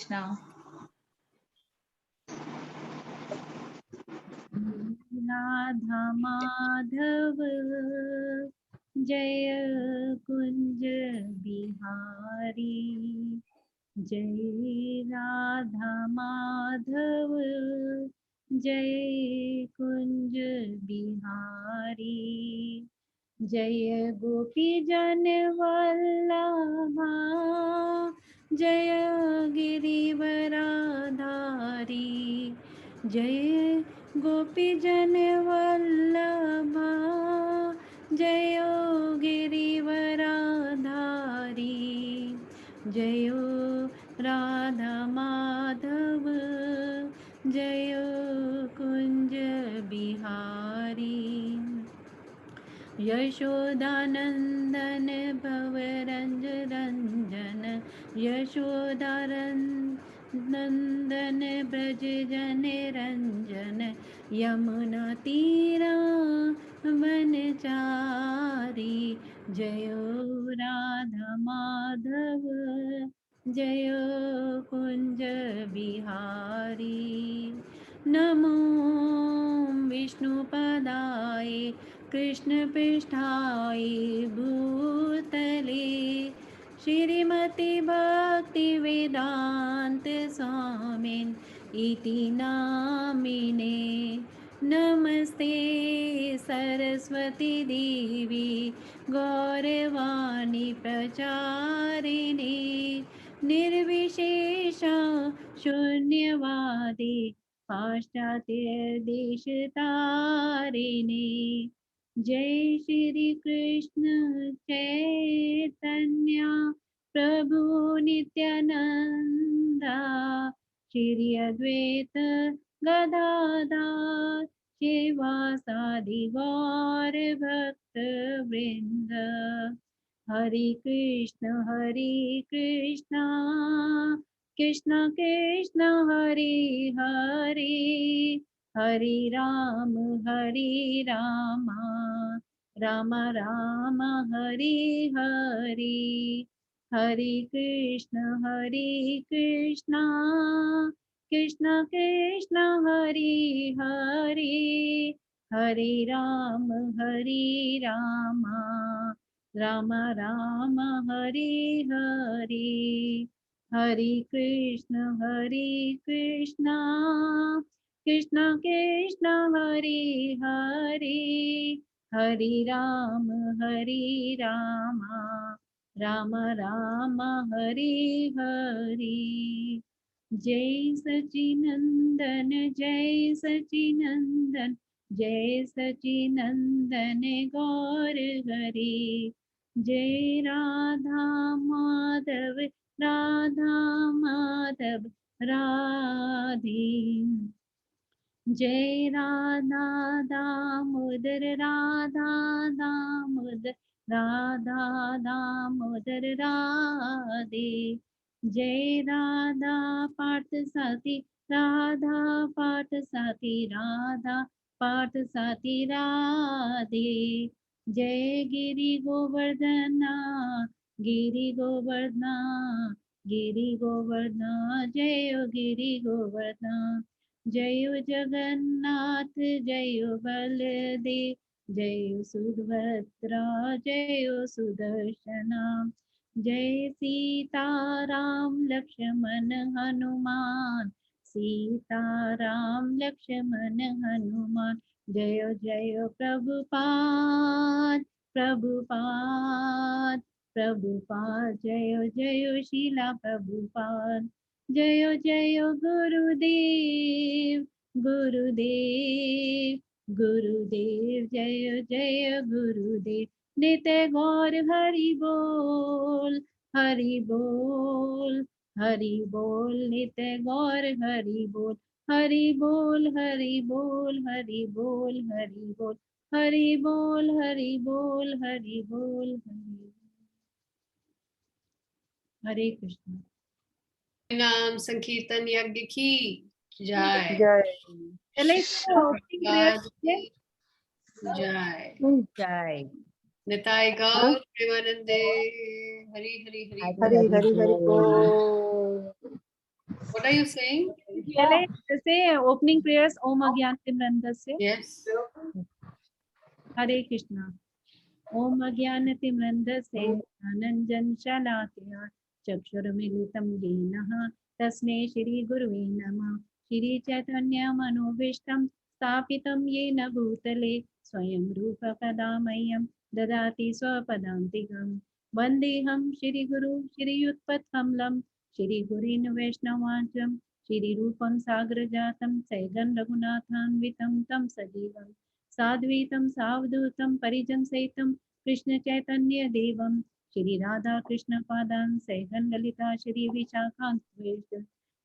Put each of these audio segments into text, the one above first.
कृष्णा। राधा माधव जय कुंज बिहारी, जय राधा माधव जय कुंज बिहारी, जय गोपी जन वल्लभा जय गिरिवराधारी, जय गोपी जन वल्लभा जय गिरिवराधारी, जय राधा माधव जय कुंज बिहारी, यशोदानंदन भवरंज रंजन, यशोदानंदन ब्रज जन रंजन, यमुना तीरा वनचारी, जय राधा माधव जय कुंज बिहारी, नमो विष्णुपदाय कृष्ण पृष्ठाय भूतले, श्रीमति भक्ति वेदांत स्वामिन् इति नामिने, नमस्ते सरस्वती देवी गौरवाणी प्रचारिणे, निर्विशेष शून्यवादी पाश्चात्य देश तारिणे, जय श्री कृष्ण चैतन्य प्रभु नित्यानंदा, श्री अद्वैत गदाधर शिवासादि गौर भक्त वृंद, हरे कृष्ण कृष्ण कृष्ण हरे हरे, हरे राम राम राम हरे हरे, हरे कृष्ण कृष्ण कृष्ण हरे हरे, हरे राम राम राम हरे हरे, हरे कृष्ण कृष्ण कृष्ण हरे हरे, हरे राम राम राम हरे हरे, जय सचिनंदन जय सचिनंदन गौर हरे, जय राधा माधव राधे, जय राधा दामोदर राधा दामोदर राधे, जय राधा पाठ साथी राधे, जय गिरि गोवर्धना जय गिरि गोवर्धना, जय जगन्नाथ जय बलदेव, जय सुभद्रा जय सुदर्शना, जय सीताराम लक्ष्मण हनुमान, सीताराम लक्ष्मण हनुमान, जय जय प्रभुपाद जय जय शीला प्रभुपाद, जय जय गुरुदेव जय जय गुरुदेव, नित्य गौर हरि बोल नित्य गौर हरि बोल, हरि बोल हरि बोल हरि बोल हरि बोल हरि बोल हरि बोल हरि बोल हरे कृष्ण। नाम संकीर्तन यज्ञ की जय, जय चले ओपनिंग प्रेयर जय जय, निताय गौर प्रेमानंदे, हरि हरि हरि हरि हरि हरि बोल। What are you saying? Say opening prayers Om Agyantimrandasya. Yes. Hare Krishna. Om Agyantimrandasya Ananjan Shalakya Chakshurmilitam Yenaha Tasme Shri Guruve Namah. Shri Chaitanya Manobishtam Stapitam Yena Bhutale Swayam Rupa Kadamayam Dadati Swapadantikam Vandeham Shri Guru Shri Yutpatham Shri Gurin Vaishnavacham Shri Rupam Sagrajatam Saigan Raghunathanvitam Tam Sajivam Sadvitam Savdutam Parijam Saitam Krishna Chaitanya Devam Shri Radha Krishna Padan Saigan Lalita Shri Vishakant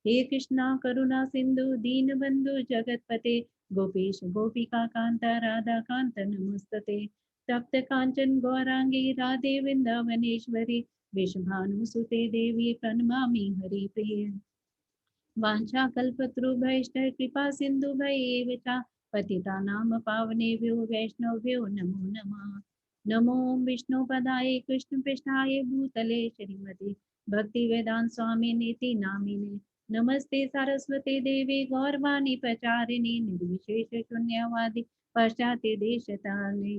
He Krishna Karuna Sindhu Deenabandhu Jagatpate Gopesh Gopika Kanta Radha Kanta Namastate Tapta Kanchan Gaurangi Radhe Vrindavaneshwari Vishbhanu Sute Devi Pranamami Hari Priya वाञ्छा कल्पतरुभ्यश्च कृपा सिन्धुभ्येव च पतितानां पावनेभ्यो वैष्णवेभ्यो नमो नमः नमो विष्णुपदाय कृष्णपृष्ठाय भूतले श्रीमते भक्तिवेदान्त स्वामिनीति नामिने नमस्ते सरस्वते देवे गौरवाणी प्रचारिणे निर्विशेष शून्यवादी पाश्चात्य देशतारिणे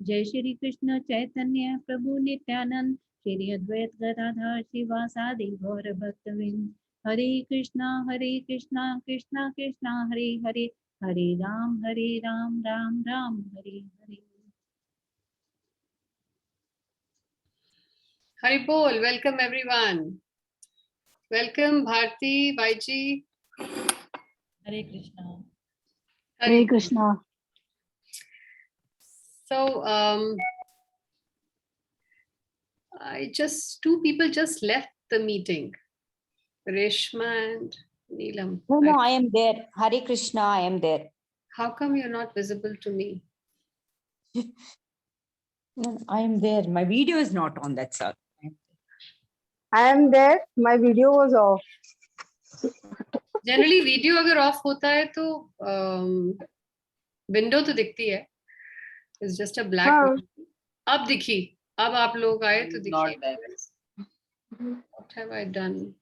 जय श्री कृष्ण चैतन्य प्रभु नित्यानंद श्री अद्वैत गदाधर शिवासादि गौर भक्तवृंद हरे Krishna Krishna Krishna Hare Hare Hare Ram Ram Ram Hare Hare Hari Bol. Welcome everyone. Welcome Bharti, Vaiji. Hare Krishna. Hare Krishna. So, two people just left the meeting. Reshma and Neelam. No, I am there. Hare Krishna, I am there. How come you're not visible to me? No, I am there. My video is not on that side. I am there. My video was off. Generally, video अगर off होता है तो window तो दिखती है. It's just a black. हाँ. अब दिखी. अब आप लोग आए तो दिखी. What have I done?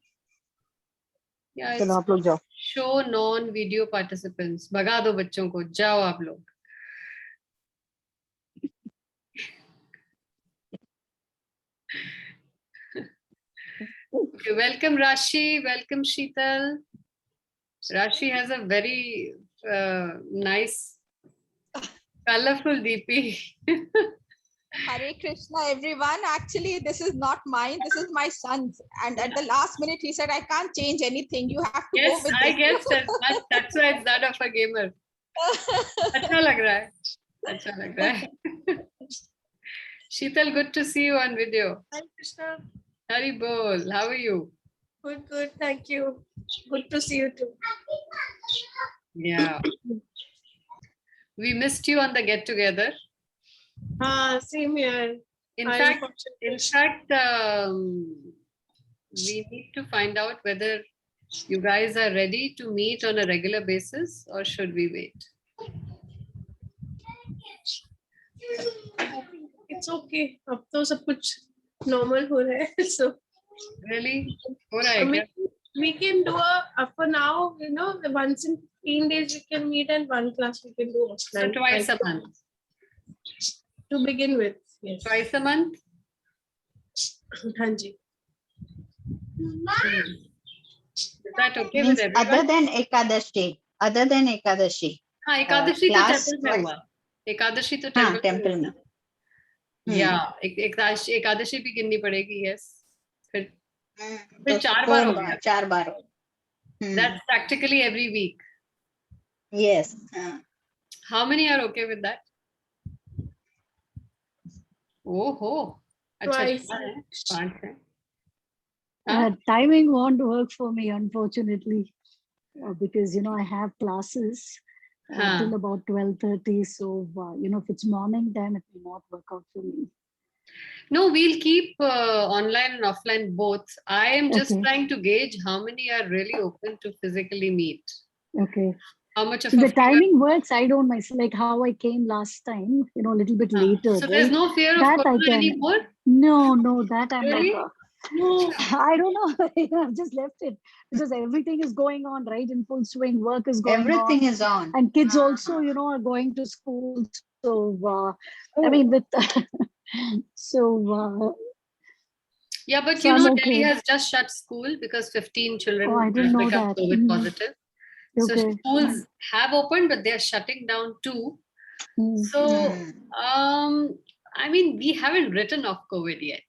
Yeah, चलो आप लोग जाओ. Show non-video participants. भगा दो बच्चों को. जाओ आप लोग. Okay, welcome Rashi. Welcome Sheetal. Rashi has a very nice, colorful DP. Hare Krishna, everyone. Actually, this is not mine. This is my son's. And at the last minute, he said, I can't change anything. You have to go with I this. guess that's why it's that of a gamer. अच्छा लग रहा है. अच्छा लग रहा है. Sheetal, good to see you on video. Hare Krishna. Hari Bol, how are you? Good. Thank you. Good to see you too. Yeah. We missed you on the get together. Same here. In fact, we need to find out whether you guys are ready to meet on a regular basis or should we wait? I think it's okay. अब तो सब कुछ normal हो रहा है. So Really? हो रहा है क्या? we can do for now, once in 15 days we can meet and one class we can do So offline. twice a month. To begin with, yes. Twice a month? हाँ जी. Is that okay Means with everyone? other than Ekadashi. हाँ, एकादशी तो class temple में हुआ. एकादशी तो हाँ, temple temple में. में. या एकादशी भी गिननी पड़ेगी. यस. फिर 4 बार हो गया. 4 बार. That's practically every week. Yes. How many are okay with that? Oh, Twice. 5 है. Timing won't work for me, unfortunately, because I have classes till about 12:30. So if it's morning time, it will not work out for me. No, we'll keep online and offline both. I am just Okay. trying to gauge how many are really open to physically meet. Okay. How much of So a the fear- timing works. I don't myself, like how I came last time, a little bit later. So there's right? no fear of That I corona can. anymore? No, that I'm Really? like, I don't know. I've just left it because everything is going on, right? In full swing. Work is going Everything on. is on. And kids also, are going to school. So, I Oh. mean, with so, Yeah, but So I'm Delhi okay. has just shut school because 15 children I didn't have know become that. COVID positive. So Okay. schools have opened, but they're shutting down too. Mm. So, I mean, we haven't written off COVID yet.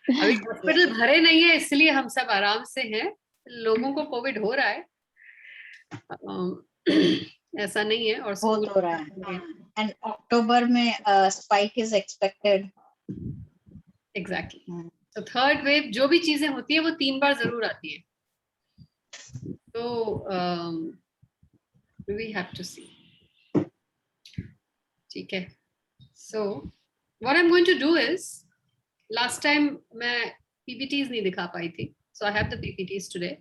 अभी hospital भरे नहीं है, इसलिए हम सब आराम से हैं. लोगों को कोविड हो रहा है, ऐसा नहीं है. और बहुत हो रहा है. And October में spike is expected. Exactly. So third wave, जो भी चीजें होती है वो 3 बार जरूर आती है. So we have to see. ठीक है. So what I'm going to do is, last time मैं PPTs नहीं दिखा पाई थी, so I have the PPTs today.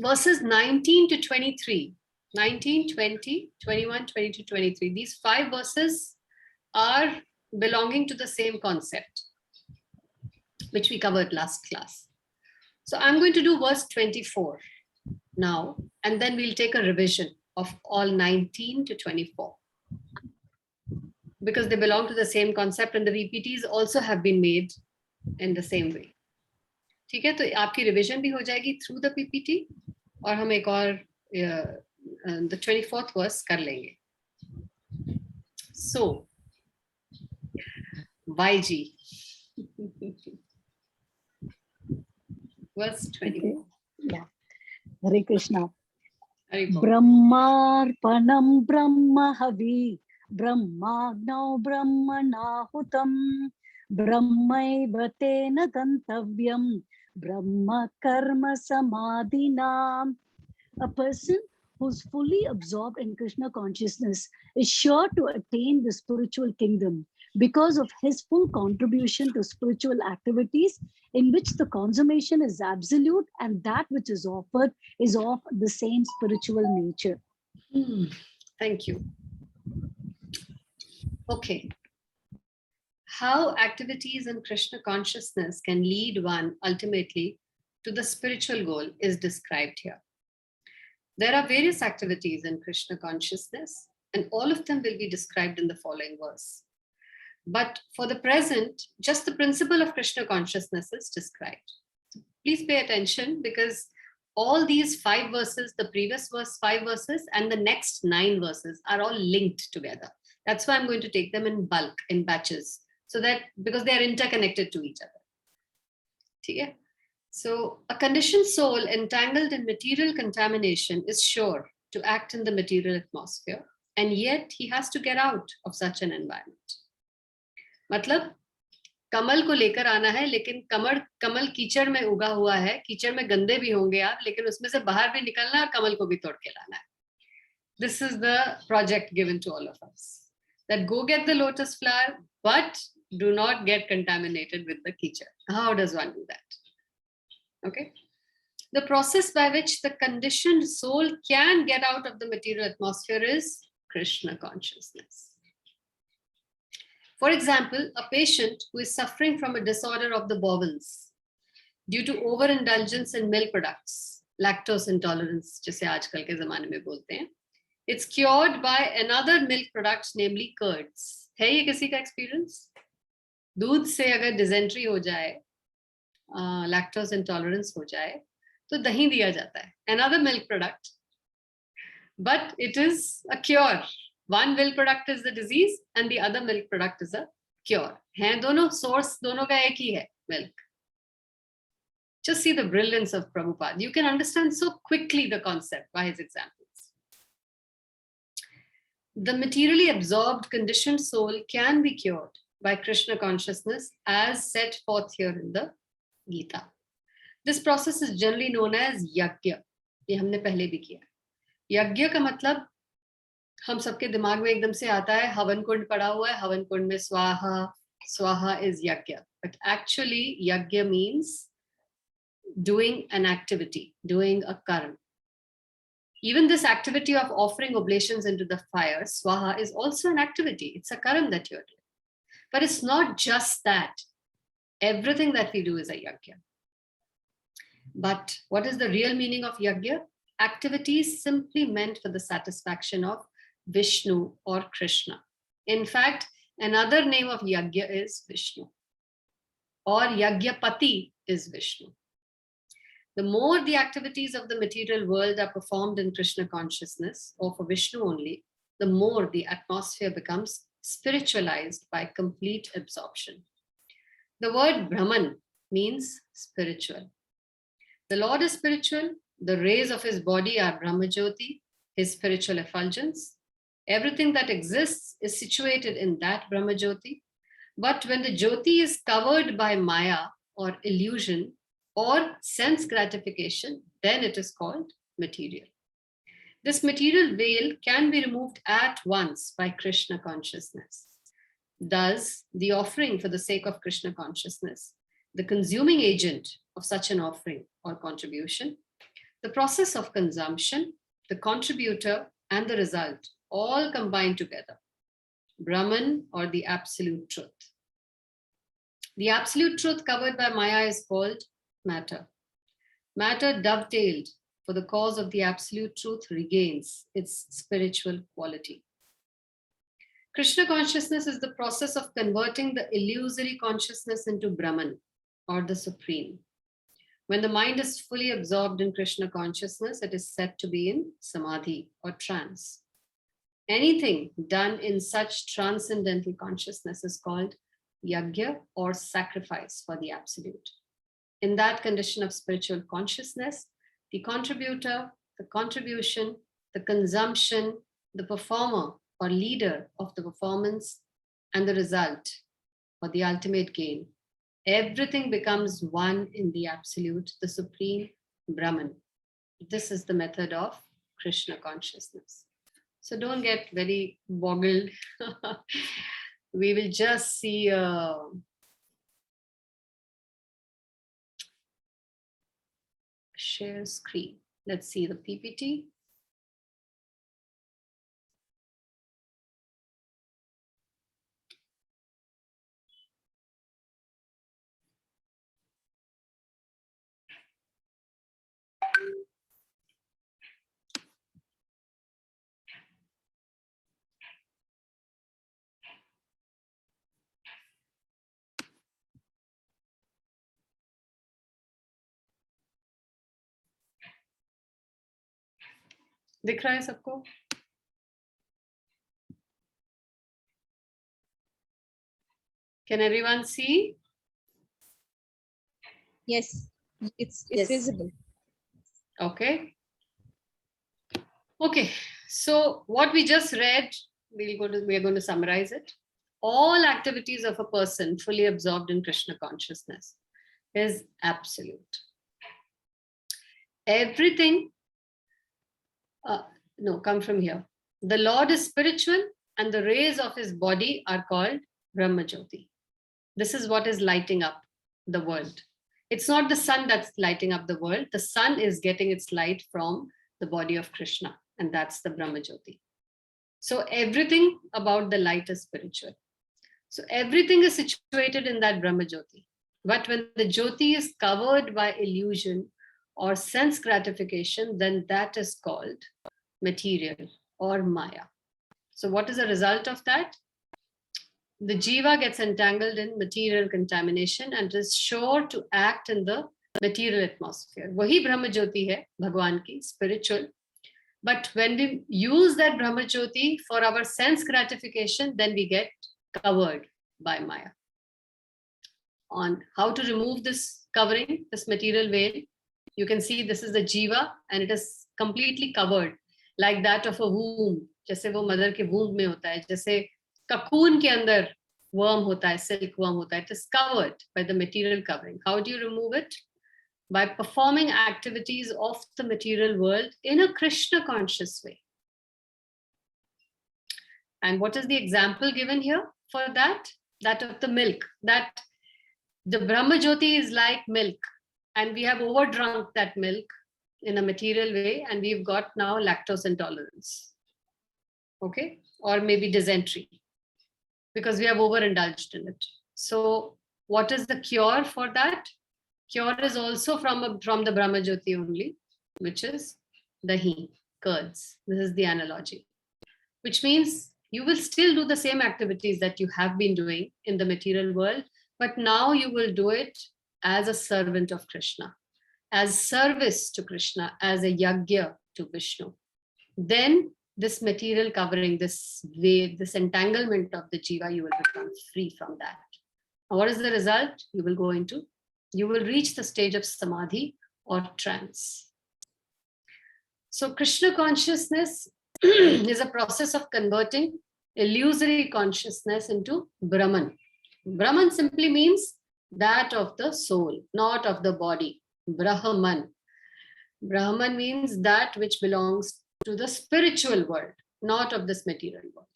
Verses 19 to 23, 19, 20, 21, 22, 23. These 5 verses are belonging to the same concept, which we covered last class. So I'm going to do verse 24 now, and then we'll take a revision of all 19 to 24. Because they belong to the same concept, and the VPTs also have been made in the same way. ठीक है, तो आपकी revision भी हो जाएगी through the PPT, और हम एक और the 24th verse कर लेंगे. So, YG. Verse 24. Okay. Yeah. Hare Krishna. Hare Krishna. Brahmarpanam Brahmahavi Brahmagnau Brahmanahutam Brahmaiva tena gantavyam Brahma karma samadhinam. A person who's fully absorbed in Krishna consciousness is sure to attain the spiritual kingdom because of his full contribution to spiritual activities, in which the consummation is absolute and that which is offered is of the same spiritual nature. Thank you. Okay. How activities in Krishna consciousness can lead one ultimately to the spiritual goal is described here. There are various activities in Krishna consciousness, and all of them will be described in the following verse. But for the present, just the principle of Krishna consciousness is described. Please pay attention, because all these 5 verses, the previous verse 5 verses, and the next 9 verses are all linked together. That's why I'm going to take them in bulk, in batches, so that because they are interconnected to each other. Okay? So a conditioned soul entangled in material contamination is sure to act in the material atmosphere, and yet he has to get out of such an environment. मतलब कमल को लेकर आना है, लेकिन कमल कीचड़ में उगा हुआ है, कीचड़ में गंदे भी होंगे आप, लेकिन उसमें से बाहर भी निकलना है और कमल को भी तोड़ के लाना है. This is the project given to all of us. That go get the lotus flower, but do not get contaminated with the कीचड़. How does one do that? Okay. The process by which the conditioned soul can get out of the material atmosphere is Krishna consciousness. For example, a patient who is suffering from a disorder of the bowels due to overindulgence in milk products, lactose intolerance, जिसे आजकल के ज़माने में बोलते हैं, it's cured by another milk product, namely curds. है ये किसी का experience? दूध से अगर dysentery हो जाए, lactose intolerance हो जाए, तो दही दिया जाता है, another milk product, but it is a cure. One milk product is the disease and the other milk product is a cure. हैं दोनों, source दोनों का एक ही है, milk. Just see the brilliance of Prabhupada. You can understand so quickly the concept by his examples. The materially absorbed conditioned soul can be cured by Krishna consciousness as set forth here in the Gita. This process is generally known as yajna. ये हमने पहले भी किया. यज्ञ का मतलब हम सबके दिमाग में एकदम से आता है, हवन कुंड पड़ा हुआ है, हवन कुंड में स्वाहा, स्वाहा is yajna. But actually yajna means doing an activity, doing a karma. Even this activity of offering oblations into the fire, swaha, is also an activity. It's a karma that you're doing. But it's not just that. Everything that we do is a yajna. But what is the real meaning of yajna? Activities simply meant for the satisfaction of Vishnu or Krishna. In fact, another name of yajna is Vishnu, or Yajnapati is Vishnu. The more the activities of the material world are performed in Krishna consciousness or for Vishnu only, the more the atmosphere becomes spiritualized by complete absorption. The word Brahman means spiritual. The Lord is spiritual. The rays of his body are Brahmajyoti, his spiritual effulgence. Everything that exists is situated in that Brahmajyoti. But when the Jyoti is covered by Maya or illusion or sense gratification, then it is called material. This material veil can be removed at once by Krishna consciousness. Thus, the offering for the sake of Krishna consciousness, the consuming agent of such an offering or contribution, the process of consumption, the contributor, and the result all combine together. Brahman, or the absolute truth. The absolute truth covered by Maya is called matter. Matter dovetailed for the cause of the absolute truth regains its spiritual quality. Krishna consciousness is the process of converting the illusory consciousness into Brahman, or the Supreme. When the mind is fully absorbed in Krishna consciousness, it is said to be in samadhi or trance. Anything done in such transcendental consciousness is called yajna or sacrifice for the absolute. In that condition of spiritual consciousness, the contributor, the contribution, the consumption, the performer or leader of the performance, and the result or the ultimate gain, everything becomes one in the absolute, the supreme Brahman. This is the method of Krishna consciousness. So don't get very boggled. We will just see share screen. Let's see the PPT. दिख रहा है सबको? Can everyone see? Yes, it's Yes. visible. Okay. Okay. So what we just read, we are going to summarize it. All activities of a person fully absorbed in Krishna consciousness is absolute. Everything, no, come from here. The Lord is spiritual and the rays of his body are called Brahmajyoti. This is what is lighting up the world. It's not the sun that's lighting up the world. The sun is getting its light from the body of Krishna, and that's the Brahmajyoti. So everything about the light is spiritual. So everything is situated in that Brahmajyoti. But when the Jyoti is covered by illusion or sense gratification, then that is called material or Maya. So what is the result of that? The jiva gets entangled in material contamination and is sure to act in the material atmosphere. Wahi Brahma Jyoti hai, Bhagwan ki, spiritual. But when we use that Brahma Jyoti for our sense gratification, then we get covered by Maya. On how to remove this covering, this material veil, you can see this is the jiva and it is completely covered like that of a womb. जैसे वो mother के womb में होता है, जैसे cocoon के अंदर worm होता है, silk worm होता है. It is covered by the material covering. How do you remove it? By performing activities of the material world in a Krishna conscious way. And what is the example given here for that? That of the milk. That the Brahma Jyoti is like milk, and we have overdrunk that milk in a material way, and we've got now lactose intolerance. Okay, or maybe dysentery, because we have overindulged in it. So What is the cure for that? Cure is also from the Brahma Jyoti only, which is dahi, curds. This is the analogy, which means you will still do the same activities that you have been doing in the material world, but now you will do it as a servant of Krishna, as service to Krishna, as a yagya to Vishnu. Then this material covering, this wave, this entanglement of the jiva, you will become free from that. And what is the result? You will reach the stage of samadhi or trance. So Krishna consciousness is a process of converting illusory consciousness into Brahman. Brahman simply means that of the soul, not of the body. Brahman. Brahman means that which belongs to the spiritual world, not of this material world.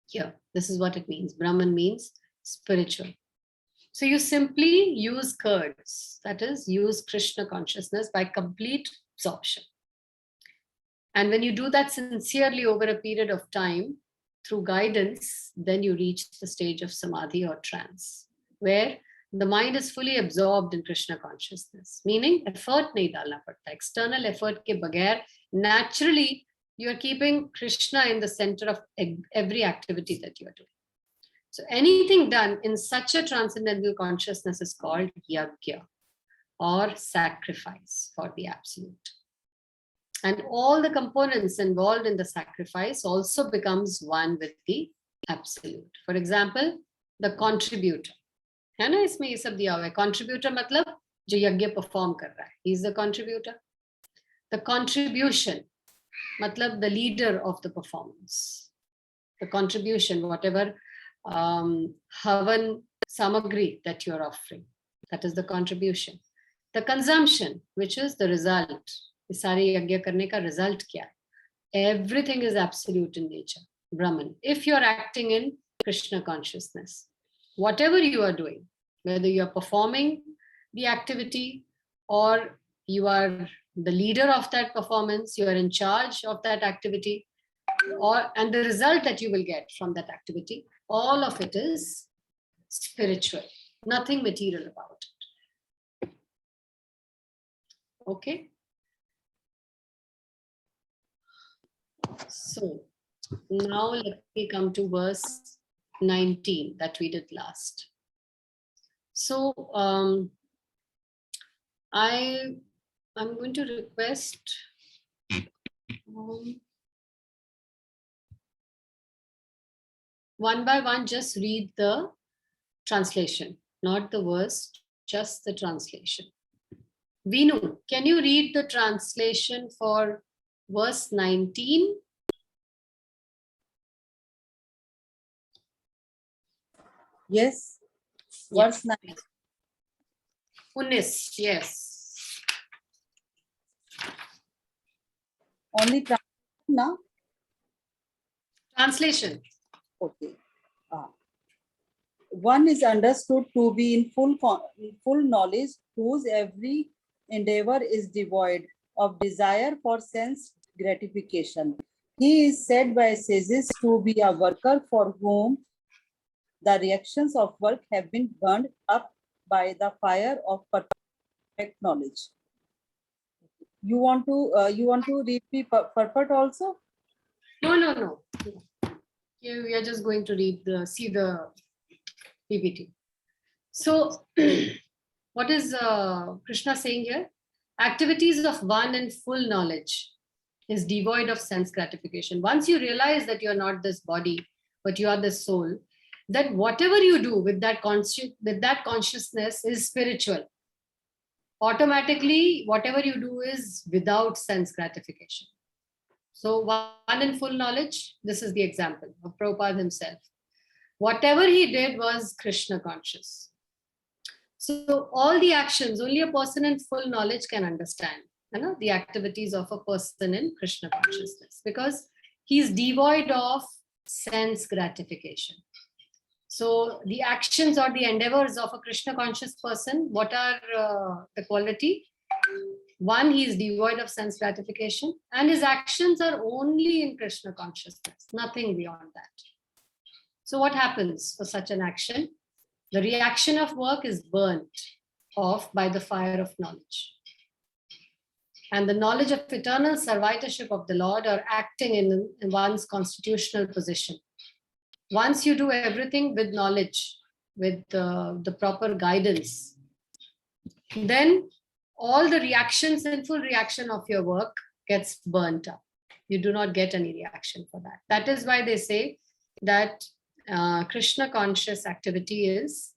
Here, this is what it means. Brahman means spiritual. So you simply use curds, that is, use Krishna consciousness by complete absorption. And when you do that sincerely over a period of time, through guidance, then you reach the stage of samadhi or trance, where the mind is fully absorbed in Krishna consciousness, meaning effort nahi dalna padta. External effort ke bagair, naturally, you are keeping Krishna in the center of every activity that you are doing. So anything done in such a transcendental consciousness is called yagya, or sacrifice for the absolute. And all the components involved in the sacrifice also becomes one with the absolute. For example, the contributor. है ना, इसमें ये सब दिया हुआ है. Contributor मतलब जो यज्ञ perform कर रहा है. He is the contributor. The contribution मतलब the leader of the performance. The contribution, whatever havan samagri that you are offering, that is the contribution. The consumption, which is the result. इस सारे यज्ञ करने का result क्या है? Everything is absolute in nature, Brahman. If you are acting in Krishna consciousness, whatever you are doing, whether you are performing the activity or you are the leader of that performance, you are in charge of that activity, and the result that you will get from that activity, all of it is spiritual, nothing material about it. Okay. So now let me come to verse 19 that we did last. So I'm going to request one by one, just read the translation, not the verse, just the translation. Vinu, can you read the translation for verse 19? Yes, verse 9. Unis, yes. Only translation now? Translation. Okay. One is understood to be in full knowledge, whose every endeavor is devoid of desire for sense gratification. He is said by sages to be a worker for whom the reactions of work have been burned up by the fire of perfect knowledge. You want to read the purport also? No. Here we are just going to see the PPT. So what is Krishna saying here? Activities of one in full knowledge is devoid of sense gratification. Once you realize that you're not this body, but you are the soul, that whatever you do with that consciousness is spiritual. Automatically, whatever you do is without sense gratification. So one in full knowledge, this is the example of Prabhupada himself. Whatever he did was Krishna conscious. So all the actions, only a person in full knowledge can understand, you know, the activities of a person in Krishna consciousness, because he is devoid of sense gratification. So the actions or the endeavors of a Krishna conscious person, what are the quality? One, he is devoid of sense gratification, and his actions are only in Krishna consciousness, nothing beyond that. So what happens for such an action? The reaction of work is burnt off by the fire of knowledge. And the knowledge of eternal servitorship of the Lord, or acting in one's constitutional position. Once you do everything with knowledge, with the proper guidance, then all the reaction, sinful reaction of your work gets burnt up. You do not get any reaction for that. That is why they say that Krishna conscious activity is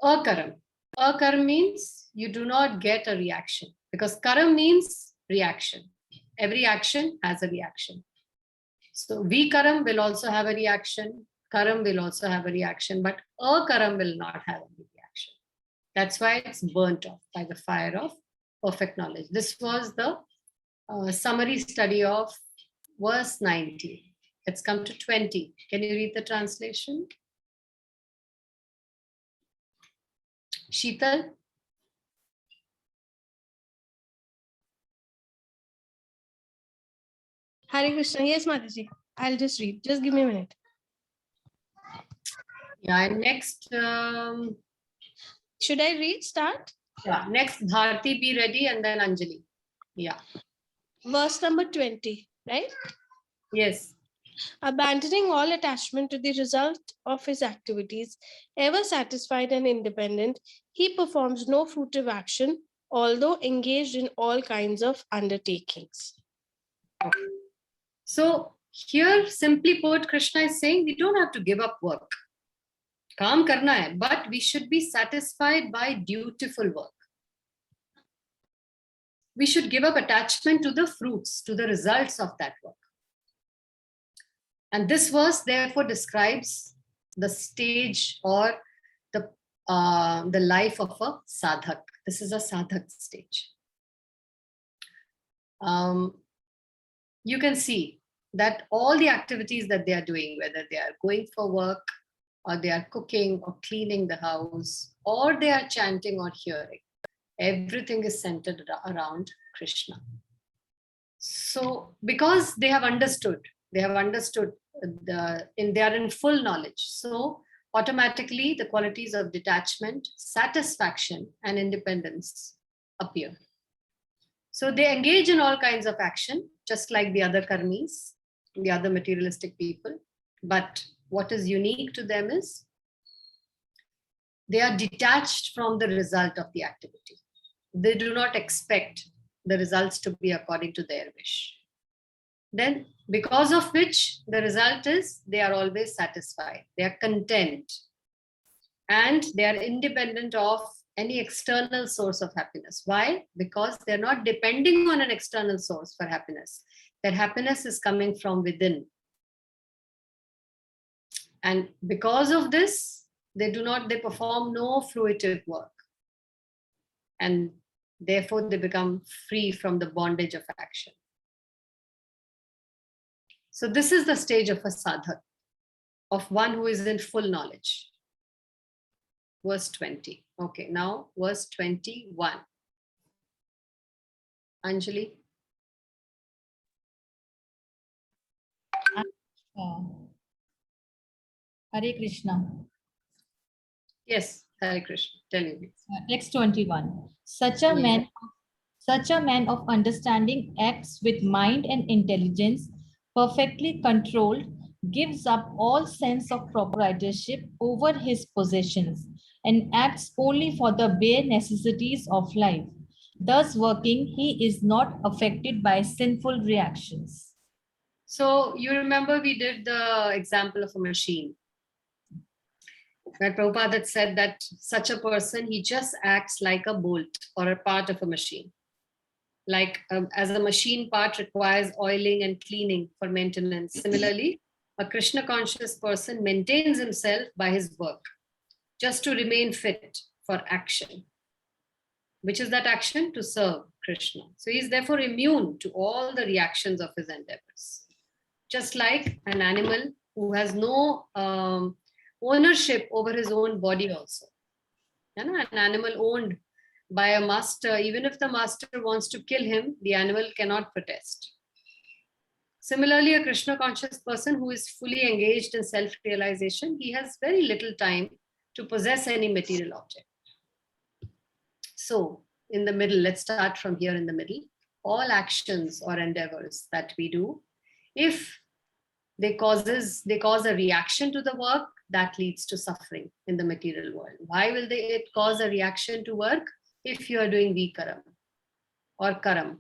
akaram. Akaram means you do not get a reaction, because karam means reaction. Every action has a reaction. So vikaram will also have a reaction, karam will also have a reaction, but akaram will not have any reaction. That's why it's burnt off by the fire of perfect knowledge. This was the summary study of verse 19. Let's come to 20. Can you read the translation? Sheetal? Hare Krishna. Yes, Mataji. I'll just read. Just give me a minute. Yeah, and next, Should I read? Start? yeah, next Bharti, be ready, and then Anjali. Yeah. Verse number 20, right? Yes. Abandoning all attachment to the result of his activities, ever satisfied and independent, he performs no fruitive action, although engaged in all kinds of undertakings. So here, simply put, Krishna is saying we don't have to give up work. Kaam karna hai, but we should be satisfied by dutiful work. We should give up attachment to the fruits, to the results of that work. And this verse therefore describes the stage or the life of a sadhak. This is a sadhak stage. You can see that all the activities that they are doing, whether they are going for work, or they are cooking or cleaning the house, or they are chanting or hearing, everything is centered around Krishna. So because they have understood, they are in full knowledge. So automatically the qualities of detachment, satisfaction, and independence appear. So they engage in all kinds of action, just like the other karmis, the other materialistic people. But what is unique to them is they are detached from the result of the activity. They do not expect the results to be according to their wish. Then, because of which the result is they are always satisfied, they are content, and they are independent of any external source of happiness. Why? Because they're not depending on an external source for happiness. Their happiness is coming from within. And because of this, they perform no fruitive work. And therefore they become free from the bondage of action. So this is the stage of a sadhak, of one who is in full knowledge. Verse 20. Okay, now verse 21. Anjali. Hare Krishna. Yes, Hare Krishna. Tell me. Text 21. Such a man of understanding acts with mind and intelligence, perfectly controlled, gives up all sense of proprietorship over his possessions, and acts only for the bare necessities of life. Thus working, he is not affected by sinful reactions. So you remember we did the example of a machine, where Prabhupada had said that such a person, he just acts like a bolt or a part of a machine. Like as a machine part requires oiling and cleaning for maintenance. Similarly, a Krishna conscious person maintains himself by his work, just to remain fit for action. Which is that action? To serve Krishna. So he is therefore immune to all the reactions of his endeavors. Just like an animal who has no ownership over his own body also. An animal owned by a master, even if the master wants to kill him, the animal cannot protest. Similarly, a Krishna conscious person who is fully engaged in self-realization, he has very little time to possess any material object. So in the middle, let's start from here in the middle. All actions or endeavors that we do, if they cause a reaction to the work, that leads to suffering in the material world. Why will it cause a reaction to work? If you are doing vikaram or karam,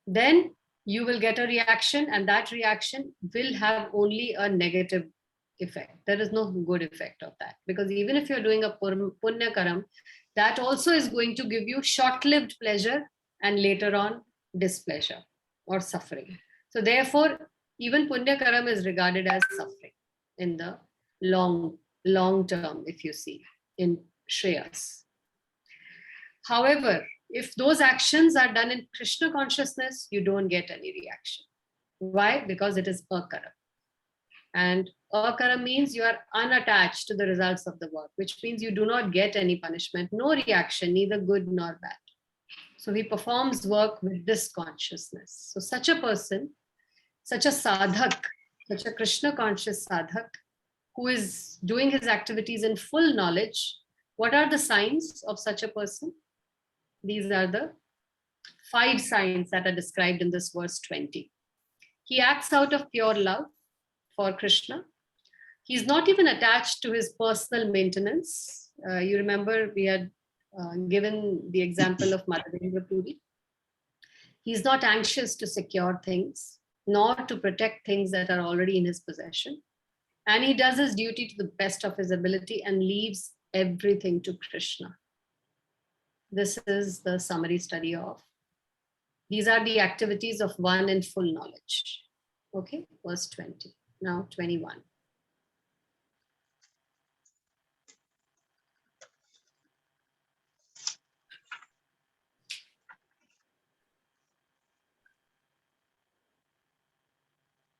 then you will get a reaction, and that reaction will have only a negative effect. There is no good effect of that, because even if you're doing a punya karam, that also is going to give you short-lived pleasure and later on displeasure or suffering. So therefore, even punya karam is regarded as suffering in the long term, if you see in Shreyas. However, if those actions are done in Krishna consciousness, you don't get any reaction. Why? Because it is akaram. And akaram means you are unattached to the results of the work, which means you do not get any punishment, no reaction, neither good nor bad. So he performs work with this consciousness. So such a person, such a sadhak, such a Krishna conscious sadhak, who is doing his activities in full knowledge, what are the signs of such a person? These are the 5 signs that are described in this verse 20. He acts out of pure love for Krishna. He's not even attached to his personal maintenance. You remember we had given the example of Madhavendra Puri. He's not anxious to secure things, nor to protect things that are already in his possession. And he does his duty to the best of his ability and leaves everything to Krishna. This is the summary study of. These are the activities of one in full knowledge. Okay, verse 20. Now 21.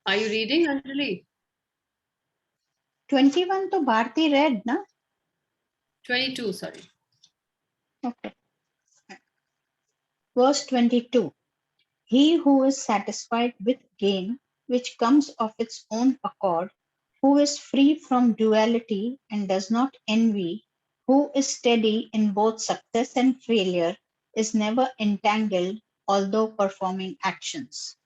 Are you reading, Anjali? 21 to Bharti read, na? 22, sorry. Okay. Verse 22. He who is satisfied with gain, which comes of its own accord, who is free from duality and does not envy, who is steady in both success and failure, is never entangled, although performing actions.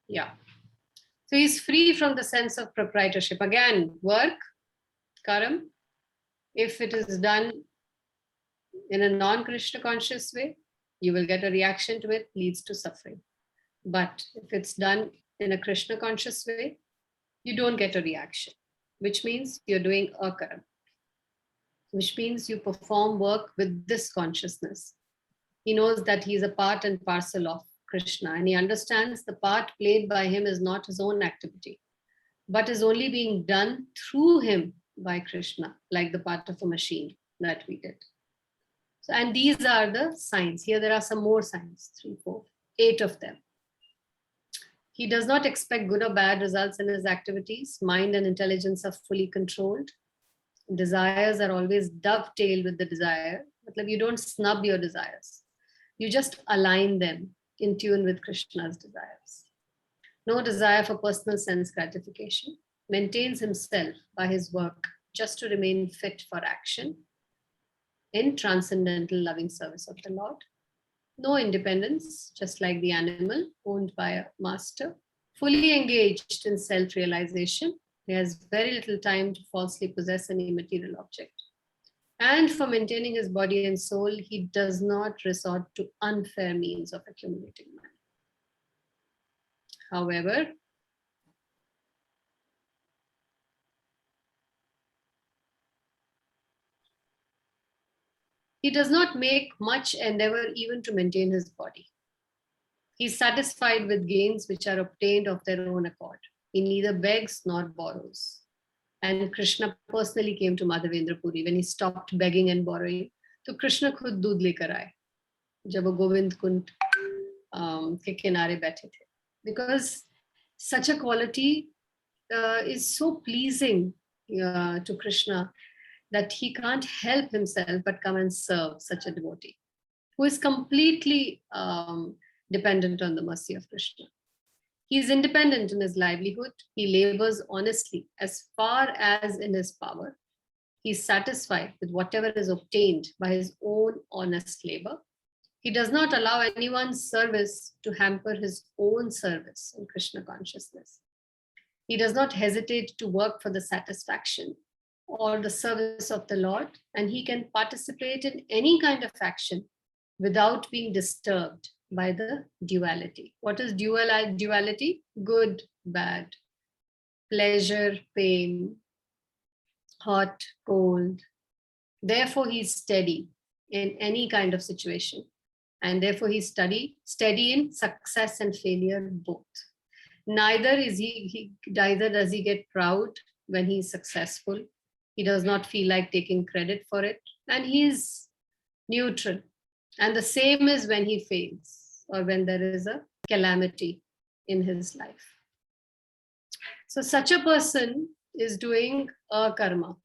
Yeah. So he's free from the sense of proprietorship. Again, work, karam, if it is done in a non-Krishna conscious way, you will get a reaction to it, leads to suffering. But if it's done in a Krishna conscious way, you don't get a reaction, which means you're doing akaram, which means you perform work with this consciousness. He knows that he's a part and parcel of Krishna, and he understands the part played by him is not his own activity, but is only being done through him by Krishna, like the part of a machine that we did. So, and these are the signs. Here there are some more signs, 3, 4, 8 of them. He does not expect good or bad results in his activities. Mind and intelligence are fully controlled. Desires are always dovetailed with the desire. You don't snub your desires. You just align them in tune with Krishna's desires. No desire for personal sense gratification. Maintains himself by his work just to remain fit for action in transcendental loving service of the Lord. No independence, just like the animal owned by a master. Fully engaged in self-realization. He has very little time to falsely possess any material object. And for maintaining his body and soul, he does not resort to unfair means of accumulating money. However, he does not make much endeavor even to maintain his body. He is satisfied with gains which are obtained of their own accord. He neither begs nor borrows. And Krishna personally came to Madhavendra Puri when he stopped begging and borrowing. So Krishna khud doodh lekar aaye, jab wo Govind Kund ke kinare baithe the. Because such a quality is so pleasing to Krishna that he can't help himself but come and serve such a devotee who is completely dependent on the mercy of Krishna. He is independent in his livelihood. He labors honestly as far as in his power. He is satisfied with whatever is obtained by his own honest labor. He does not allow anyone's service to hamper his own service in Krishna consciousness. He does not hesitate to work for the satisfaction or the service of the Lord, and he can participate in any kind of action without being disturbed by the duality. What is duality? Good, bad, pleasure, pain, hot, cold. Therefore, he's steady in any kind of situation. And therefore, he's steady in success and failure both. Neither does he get proud when he's successful. He does not feel like taking credit for it. And he's neutral. And the same is when he fails or when there is a calamity in his life. So such a person is doing a karma.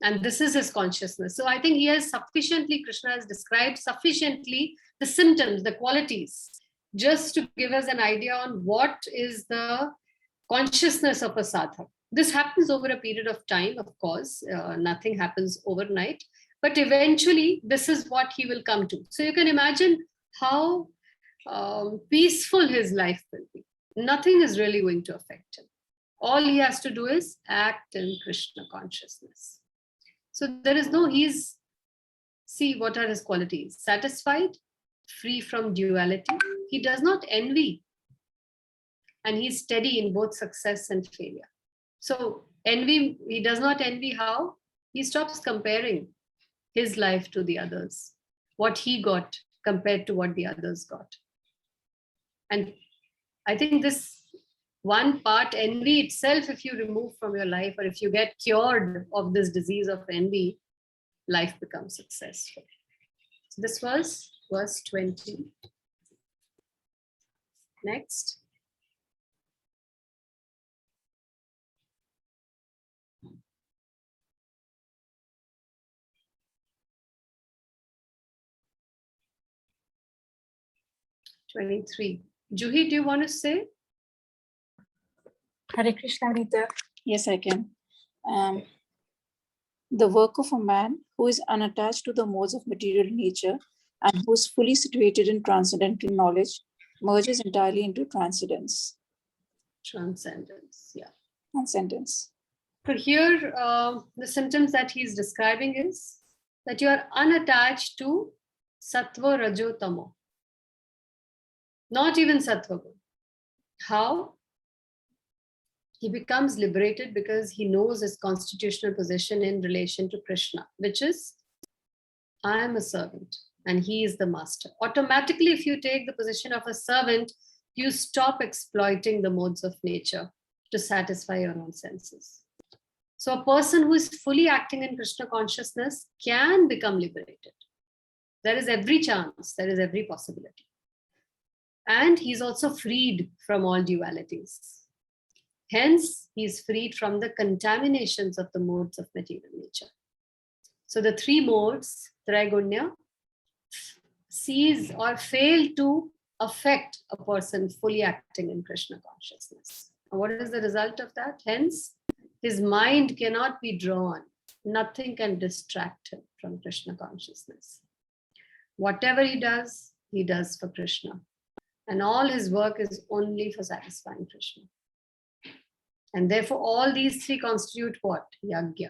And this is his consciousness. So I think he has sufficiently, Krishna has described sufficiently the symptoms, the qualities, just to give us an idea on what is the consciousness of a sadhak. This happens over a period of time, of course. Nothing happens overnight. But eventually, this is what he will come to. So you can imagine how peaceful his life will be. Nothing is really going to affect him. All he has to do is act in Krishna consciousness. So there is no, see what are his qualities? Satisfied, free from duality. He does not envy. And he's steady in both success and failure. So envy, he does not envy how? He stops comparing his life to the others, what he got compared to what the others got. And I think this one part, envy itself, if you remove from your life, or if you get cured of this disease of envy, life becomes successful. So this was verse 20. Next. (23) Juhi, do you want to say? Hare Krishna, Gita. Yes, I can. The work of a man who is unattached to the modes of material nature and who is fully situated in transcendental knowledge merges entirely into transcendence. Transcendence, yeah. Transcendence. So here, the symptoms that he's describing is that you are unattached to sattva, rajo, tamo. Not even sattva. How? He becomes liberated because he knows his constitutional position in relation to Krishna, which is, I am a servant and he is the master. Automatically, if you take the position of a servant, you stop exploiting the modes of nature to satisfy your own senses. So a person who is fully acting in Krishna consciousness can become liberated. There is every chance, there is every possibility. And he's also freed from all dualities. Hence, he is freed from the contaminations of the modes of material nature. So the three modes, Traigunya, cease or fail to affect a person fully acting in Krishna consciousness. And what is the result of that? Hence, his mind cannot be drawn. Nothing can distract him from Krishna consciousness. Whatever he does for Krishna. And all his work is only for satisfying Krishna. And therefore, all these three constitute what? Yagya.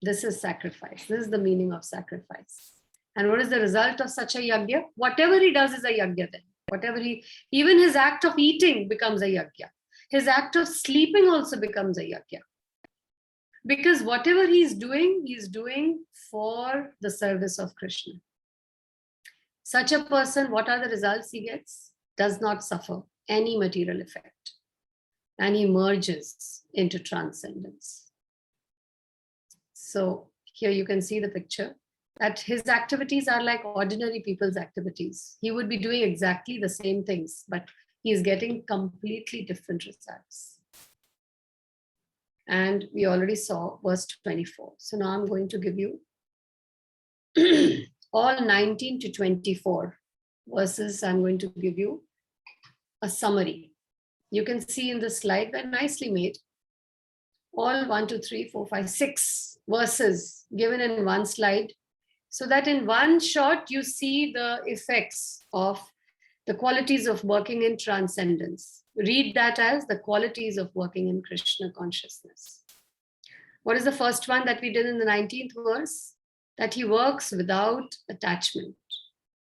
This is sacrifice. This is the meaning of sacrifice. And what is the result of such a yagya? Whatever he does is a yagya then. Even his act of eating becomes a yagya. His act of sleeping also becomes a yagya. Because whatever he's doing for the service of Krishna. Such a person, what are the results he gets? Does not suffer any material effect. And he merges into transcendence. So here you can see the picture that his activities are like ordinary people's activities. He would be doing exactly the same things, but he is getting completely different results. And we already saw verse 24. So now I'm going to give you all 19 to 24 verses. I'm going to give you a summary. You can see in the slide, they're nicely made. All 1, 2, 3, 4, 5, 6 verses given in one slide, so that in one shot you see the effects of the qualities of working in transcendence. Read that as the qualities of working in Krishna consciousness. What is the first one that we did in the 19th verse? That he works without attachment,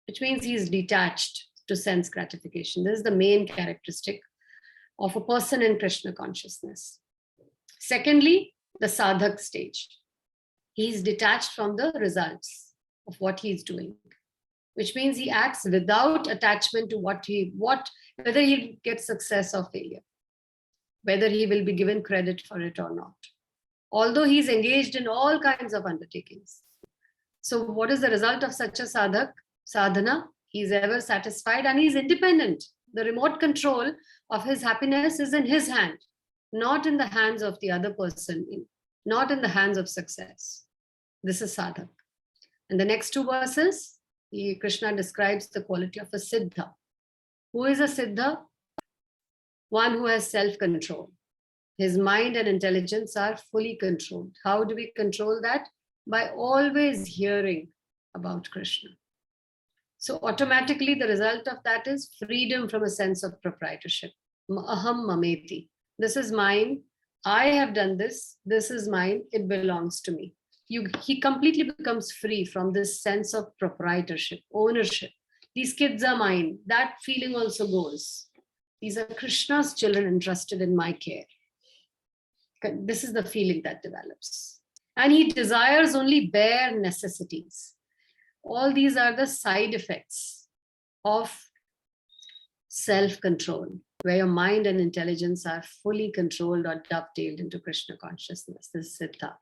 which means he's detached to sense gratification. This is the main characteristic of a person in Krishna consciousness. Secondly, the sadhak stage. He's detached from the results of what he's doing, which means he acts without attachment to whether he'll get success or failure, whether he will be given credit for it or not, although he's engaged in all kinds of undertakings. So what is the result of such a sadhana? He's ever satisfied and he's independent. The remote control of his happiness is in his hand, not in the hands of the other person, not in the hands of success. This is sadhak. And the next two verses, Krishna describes the quality of a siddha. Who is a siddha? One who has self-control. His mind and intelligence are fully controlled. How do we control that? By always hearing about Krishna. So automatically the result of that is freedom from a sense of proprietorship. Aham mameti. This is mine. I have done this. This is mine. It belongs to me. He completely becomes free from this sense of proprietorship, ownership. These kids are mine. That feeling also goes. These are Krishna's children entrusted in my care. This is the feeling that develops. And he desires only bare necessities. All these are the side effects of self-control, where your mind and intelligence are fully controlled or dovetailed into Krishna consciousness. This is siddha.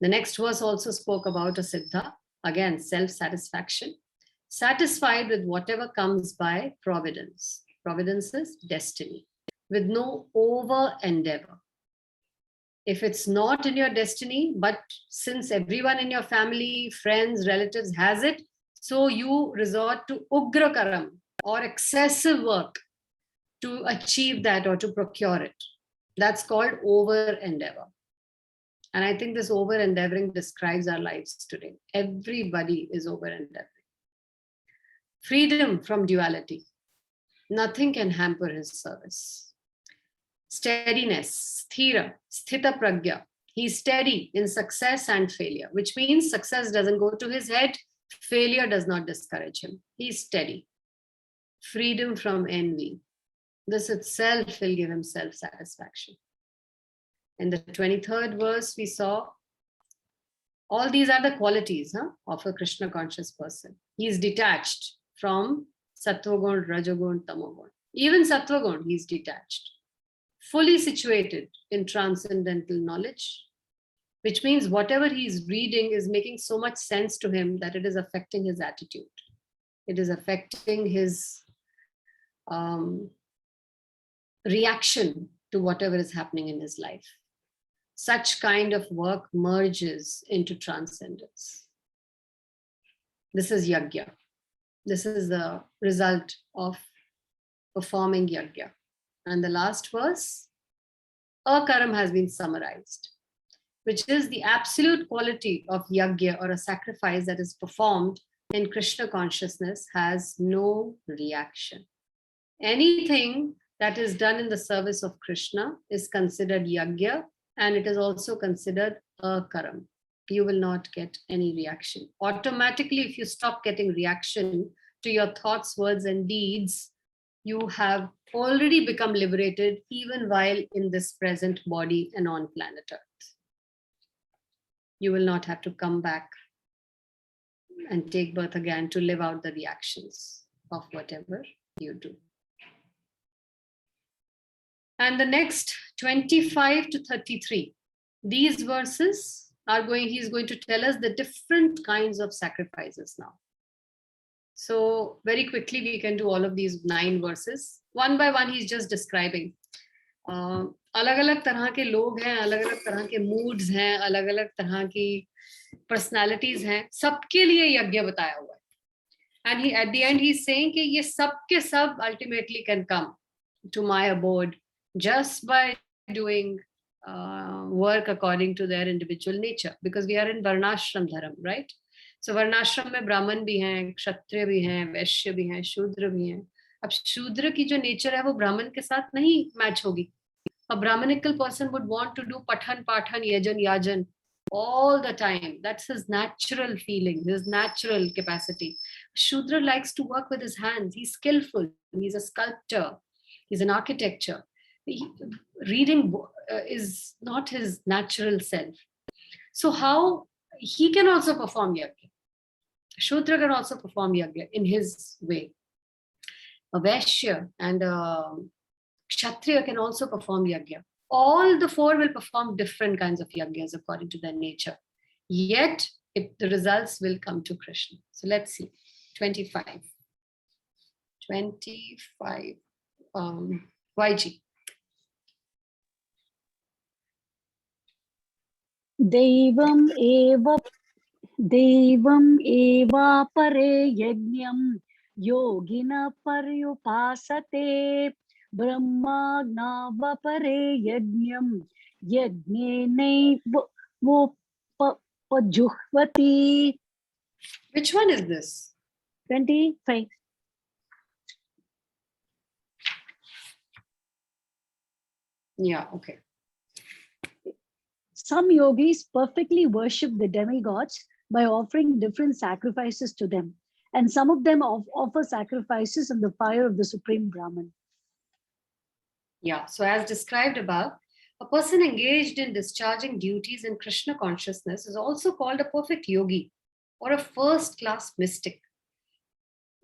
The next verse also spoke about a siddha, again, self-satisfaction, satisfied with whatever comes by providence. Providence is destiny, with no over-endeavor. If it's not in your destiny, but since everyone in your family, friends, relatives has it, so you resort to ugra karam or excessive work to achieve that or to procure it. That's called over-endeavor. And I think this over-endeavoring describes our lives today. Everybody is over-endeavoring. Freedom from duality. Nothing can hamper his service. Steadiness, sthira, sthita pragya. He's steady in success and failure, which means success doesn't go to his head, failure does not discourage him. He's steady. Freedom from envy. This itself will give him self-satisfaction. In the 23rd verse, we saw all these are the qualities of a Krishna conscious person. He is detached from sattvagun, rajagun, tamagun. Even sattvagun, he is detached. Fully situated in transcendental knowledge, which means whatever he is reading is making so much sense to him that it is affecting his attitude. It is affecting his reaction to whatever is happening in his life. Such kind of work merges into transcendence. This is yajna. This is the result of performing yajna. And the last verse, akaram has been summarized, which is the absolute quality of yajna or a sacrifice that is performed in Krishna consciousness has no reaction. Anything that is done in the service of Krishna is considered yajna, and it is also considered akaram. You will not get any reaction. Automatically, if you stop getting reaction to your thoughts, words, and deeds, you have already become liberated even while in this present body and on planet Earth. You will not have to come back and take birth again to live out the reactions of whatever you do. And the next 25 to 33, these verses are he's going to tell us the different kinds of sacrifices now. So very quickly, we can do all of these 9 verses. One by one, he's just describing. अलग अलग तरह के लोग हैं, अलग अलग तरह के मूड्स हैं, अलग अलग तरह की पर्सनालिटीज हैं, सबके लिए यज्ञ बताया हुआ है। And he at the end he is saying कि ये सब के सब ultimately can come to my abode just by doing work according to their individual nature, because we are in varnashram dharma, right? So varnashram में ब्राह्मण भी हैं, क्षत्रिय भी हैं, वैश्य भी हैं, शूद्र भी हैं. अब शूद्र की जो नेचर है वो ब्राह्मण के साथ नहीं मैच होगी. A Brahmanical person would want to do pathan, pathan, yajan, yajan all the time. That's his natural feeling, his natural capacity. Shudra likes to work with his hands. He's skillful. He's a sculptor. He's an architecture. Reading is not his natural self. So how he can also perform yajna. Shudra can also perform yajna in his way. A Vaishya and a Kshatriya can also perform yajna. All the four will perform different kinds of yajnas according to their nature. Yet, the results will come to Krishna. So let's see. 25. 25. YG. Devam eva pare yajnam yogina paryupasate brahmagna pare yajnam yajnenaivopajuhvati. Which one is this? 25. Yeah, okay. Some yogis perfectly worship the demigods by offering different sacrifices to them. And some of them offer sacrifices in the fire of the Supreme Brahman. Yeah, so as described above, a person engaged in discharging duties in Krishna consciousness is also called a perfect yogi or a first-class mystic.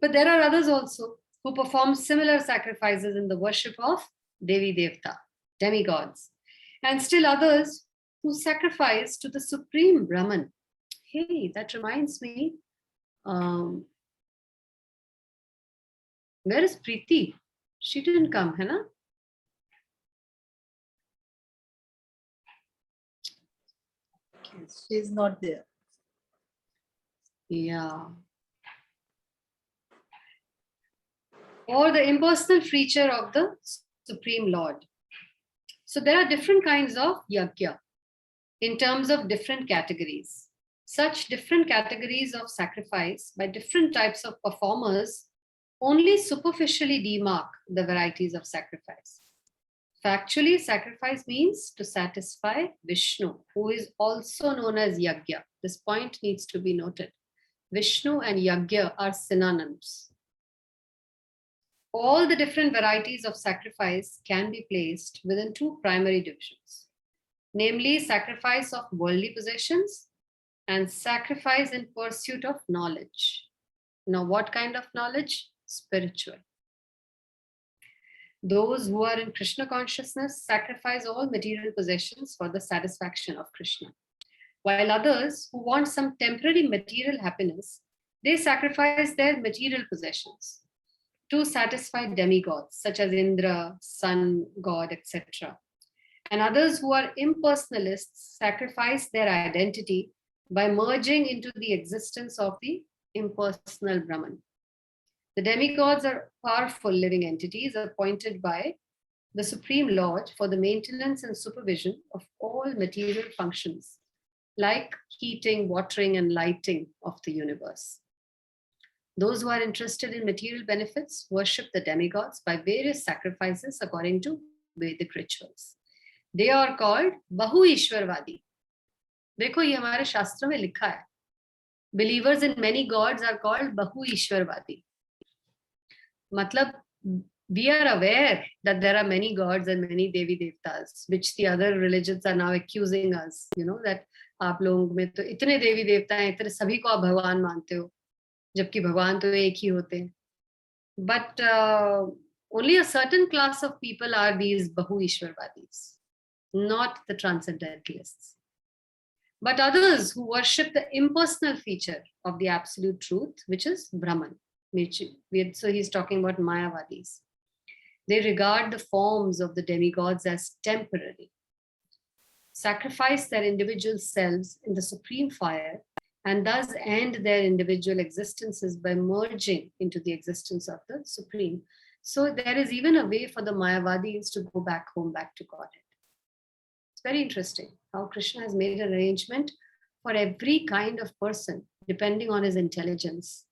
But there are others also who perform similar sacrifices in the worship of Devi Devta, demigods, and still others who sacrifice to the Supreme Brahman. Hey, that reminds me, where is Preeti? She didn't come, hai na? She's not there. Yeah. Or the impersonal feature of the Supreme Lord. So there are different kinds of yajna in terms of different categories. Such different categories of sacrifice by different types of performers only superficially demark the varieties of sacrifice. Factually, sacrifice means to satisfy Vishnu, who is also known as Yajna. This point needs to be noted. Vishnu and Yajna are synonyms. All the different varieties of sacrifice can be placed within two primary divisions, namely sacrifice of worldly possessions and sacrifice in pursuit of knowledge. Now, what kind of knowledge? Spiritual. Those who are in Krishna consciousness sacrifice all material possessions for the satisfaction of Krishna. While others who want some temporary material happiness, they sacrifice their material possessions to satisfy demigods such as Indra, sun, god, etc. And others who are impersonalists sacrifice their identity by merging into the existence of the impersonal Brahman. The demigods are powerful living entities appointed by the Supreme Lord for the maintenance and supervision of all material functions, like heating, watering, and lighting of the universe. Those who are interested in material benefits worship the demigods by various sacrifices according to Vedic rituals. They are called Bahu Ishwarvadi. देखो ये हमारे शास्त्र में लिखा है. Believers in many gods are called Bahu Ishwarvadi. Matlab, we are aware that there are many gods and many Devi Devtas, which the other religions are now accusing us, that आप लोगों में तो इतने देवी देवता हैं, इतने सभी को आप भगवान मानते हो, जबकि भगवान तो एक ही होते हैं. But only a certain class of people are these Bahu Ishwarvadis, not the transcendentalists. But others who worship the impersonal feature of the absolute truth, which is Brahman. So he's talking about Mayavadis. They regard the forms of the demigods as temporary, sacrifice their individual selves in the supreme fire, and thus end their individual existences by merging into the existence of the Supreme. So there is even a way for the Mayavadis to go back home, back to Godhead. It's very interesting how Krishna has made an arrangement for every kind of person, depending on his intelligence,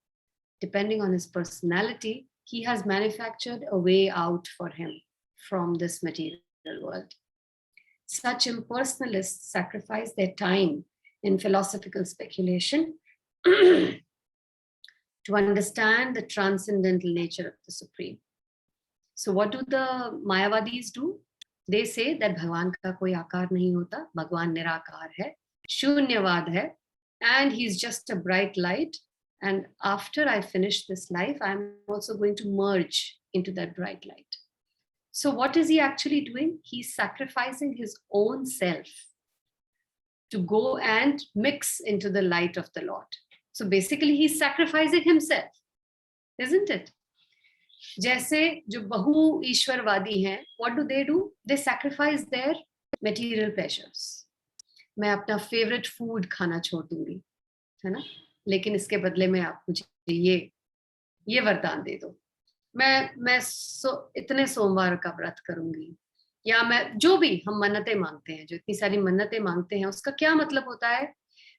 depending on his personality. He has manufactured a way out for him from this material world. Such impersonalists sacrifice their time in philosophical speculation to understand the transcendental nature of the Supreme. So what do the Mayavadis do? They say that Bhagwan ka koi aakar nahi hota, Bhagwan nirakar hai, shunyavad hai, and he's just a bright light. And after I finish this life, I'm also going to merge into that bright light. So what is he actually doing? He's sacrificing his own self to go and mix into the light of the Lord. So basically he's sacrificing himself, isn't it? जैसे जो बहु ईश्वरवादी हैं, what do? They sacrifice their material pleasures. मैं अपना favorite food खाना छोड़ दूंगी, है ना? लेकिन इसके बदले में आप मुझे ये वरदान दे दो. मैं इतने सोमवार का व्रत करूंगी, या मैं जो भी हम मन्नतें मांगते हैं, जो इतनी सारी मन्नतें मांगते हैं, उसका क्या मतलब होता है?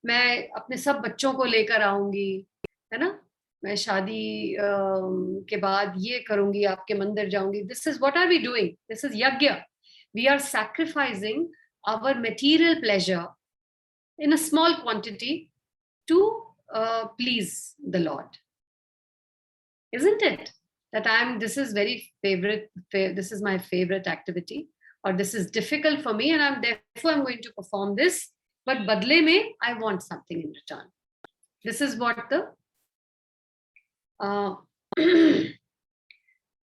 मैं अपने सब बच्चों को लेकर आऊंगी, है ना? मैं शादी के बाद ये करूंगी, आपके मंदिर जाऊंगी. This is what are we doing? This is yajna. We are sacrificing our material pleasure in a small quantity to please the Lord, isn't it? That this is this is my favorite activity, or this is difficult for me, and therefore I'm going to perform this, but badle mein I want something in return. This is what the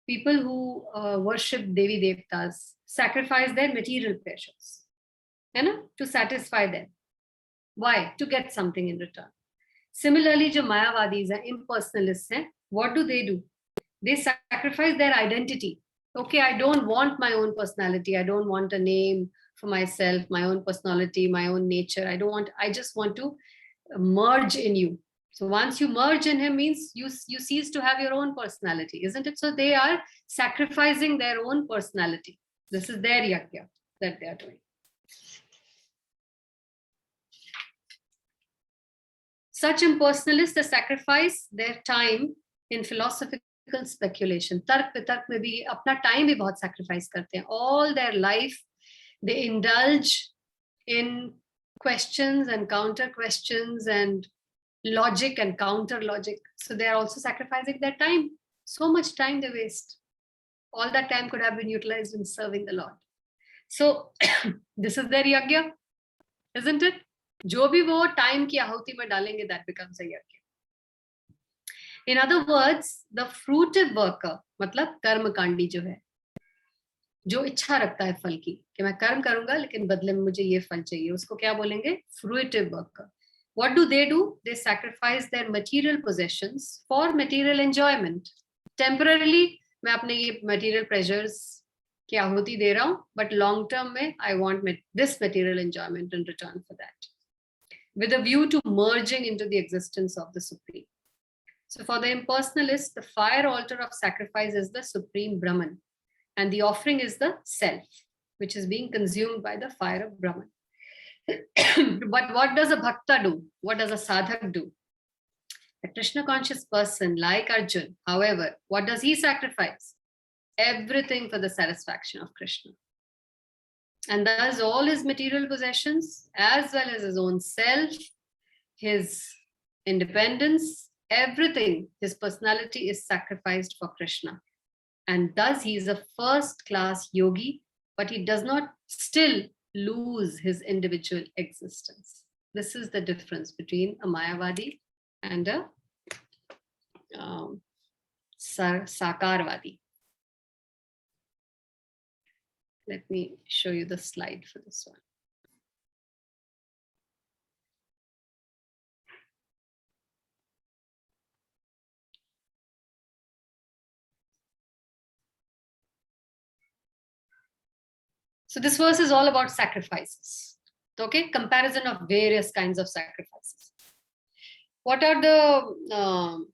people who worship Devi Devtas sacrifice their material pleasures, to satisfy them. Why? To get something in return. Similarly, jo Mayavadis hai, impersonalists hai, what do? They sacrifice their identity. Okay, I don't want my own personality. I don't want a name for myself, my own personality, my own nature. I just want to merge in you. So once you merge in him means you cease to have your own personality, isn't it? So they are sacrificing their own personality. This is their yajna that they are doing. Such impersonalists sacrifice their time in philosophical speculation. Tark vitark mein bhi apna time bhi bahut sacrifice karte hain. All their life they indulge in questions and counter questions and logic and counter logic. So they are also sacrificing their time. So much time they waste. All that time could have been utilized in serving the Lord. So this is their yajna, isn't it? जो भी वो time की आहुति में डालेंगे, that becomes a yajna. In other words, the fruitive worker, मतलब कर्मकांडी जो है, जो इच्छा रखता है फल की, कि मैं कर्म करूंगा लेकिन बदले में मुझे ये फल चाहिए, उसको क्या बोलेंगे? Fruitive worker. What do? They sacrifice their material possessions for material enjoyment. Temporarily, मैं अपने ये material pleasures की आहुति दे रहा हूं, but long term में I want this material enjoyment in return for that, with a view to merging into the existence of the Supreme. So for the impersonalist, the fire altar of sacrifice is the Supreme Brahman, and the offering is the self, which is being consumed by the fire of Brahman. But what does a bhakta do? What does a sadhak do? A Krishna conscious person like Arjun, however, what does he sacrifice? Everything for the satisfaction of Krishna. And thus all his material possessions, as well as his own self, his independence, everything, his personality is sacrificed for Krishna. And thus he is a first-class yogi, but he does not still lose his individual existence. This is the difference between a Mayavadi and a Sakarvadi. Let me show you the slide for this one. So this verse is all about sacrifices. Okay, comparison of various kinds of sacrifices. What are the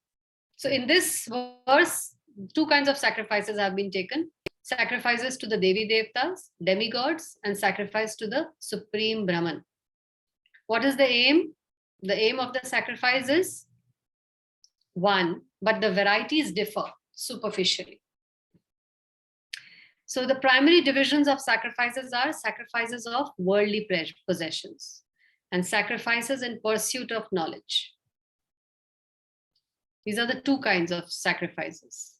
so in this verse, two kinds of sacrifices have been taken: sacrifices to the Devi Devtas, demigods, and sacrifice to the supreme Brahman. What is the aim? The aim of the sacrifice is one, but the varieties differ superficially. So the primary divisions of sacrifices are sacrifices of worldly possessions and sacrifices in pursuit of knowledge. These are the two kinds of sacrifices.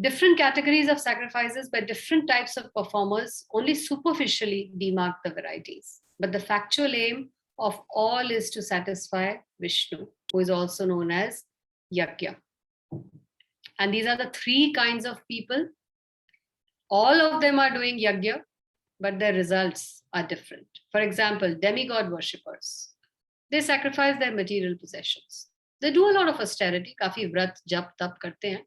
Different categories of sacrifices by different types of performers only superficially demark the varieties. But the factual aim of all is to satisfy Vishnu, who is also known as Yajna. And these are the three kinds of people. All of them are doing Yajna, but their results are different. For example, demigod worshippers. They sacrifice their material possessions. They do a lot of austerity, kafi vrat, jap, tap karte hain,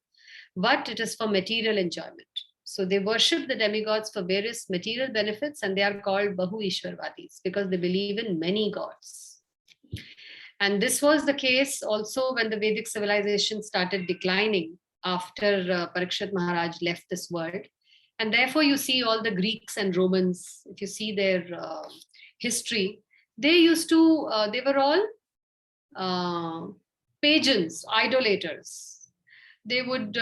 but it is for material enjoyment. So they worship the demigods for various material benefits, and they are called Bahu Ishwarvadis because they believe in many gods. And this was the case also when the Vedic civilization started declining after Parikshit Maharaj left this world. And therefore you see all the Greeks and Romans, if you see their history, they used to, they were all pagans, idolaters. They would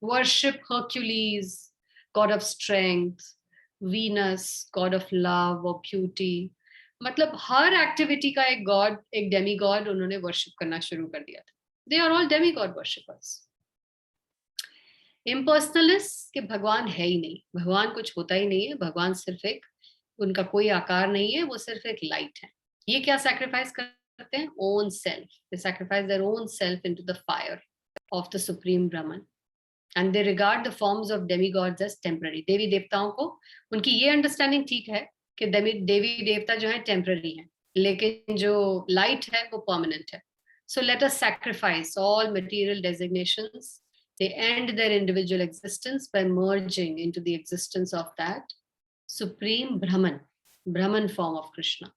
worship Hercules, god of strength, Venus, god of love or beauty. मतलब हर activity का एक God, एक demigod उन्होंने worship करना शुरू कर दिया था. They are all demigod worshippers. इम्पर्सनलिस्ट के भगवान है ही नहीं, भगवान कुछ होता ही नहीं है, भगवान सिर्फ एक, उनका कोई आकार नहीं है, वो सिर्फ एक लाइट है. ये क्या सैक्रिफाइस करते हैं? Own self. They sacrifice their own self into the fire of the supreme Brahman, and they regard the forms of demigods as temporary. देवी देवताओं को उनकी ये अंडरस्टैंडिंग ठीक है कि देवी देवता जो है टेम्पररी है, लेकिन जो लाइट है वो परमानेंट है. So let us sacrifice all material designations. They end their individual existence by merging into the existence of that supreme Brahman, Brahman form of Krishna.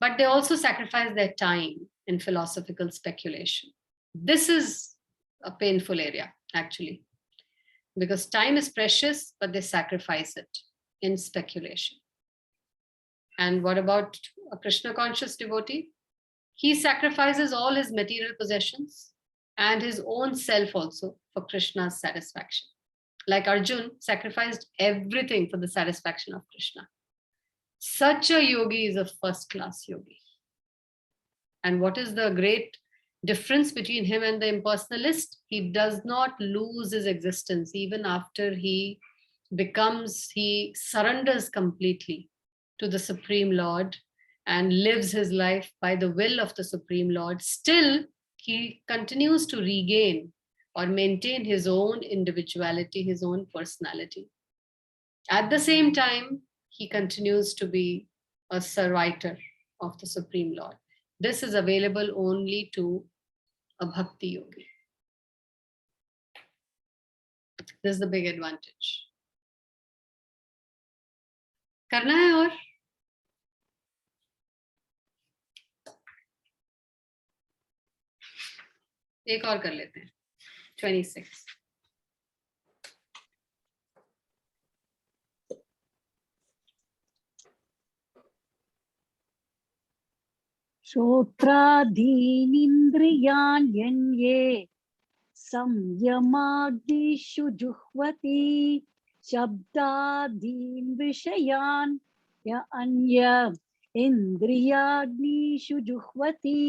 But they also sacrifice their time in philosophical speculation. This is a painful area, actually, because time is precious, but they sacrifice it in speculation. And what about a Krishna conscious devotee? He sacrifices all his material possessions and his own self also for Krishna's satisfaction. Like Arjun sacrificed everything for the satisfaction of Krishna. Such a yogi is a first-class yogi. And what is the great difference between him and the impersonalist? He does not lose his existence even after he surrenders completely to the Supreme Lord and lives his life by the will of the Supreme Lord. Still, he continues to regain or maintain his own individuality, his own personality. At the same time, he continues to be a servitor of the Supreme Lord. This is available only to a bhakti yogi. This is the big advantage. करना है और एक और कर लेते हैं 26. श्रोत्रादीनिन्द्रियाण्यन्ये संयमाग्निषु जुह्वति शब्दादीन् विषयान् य अन्य इन्द्रियाग्निषु जुह्वति.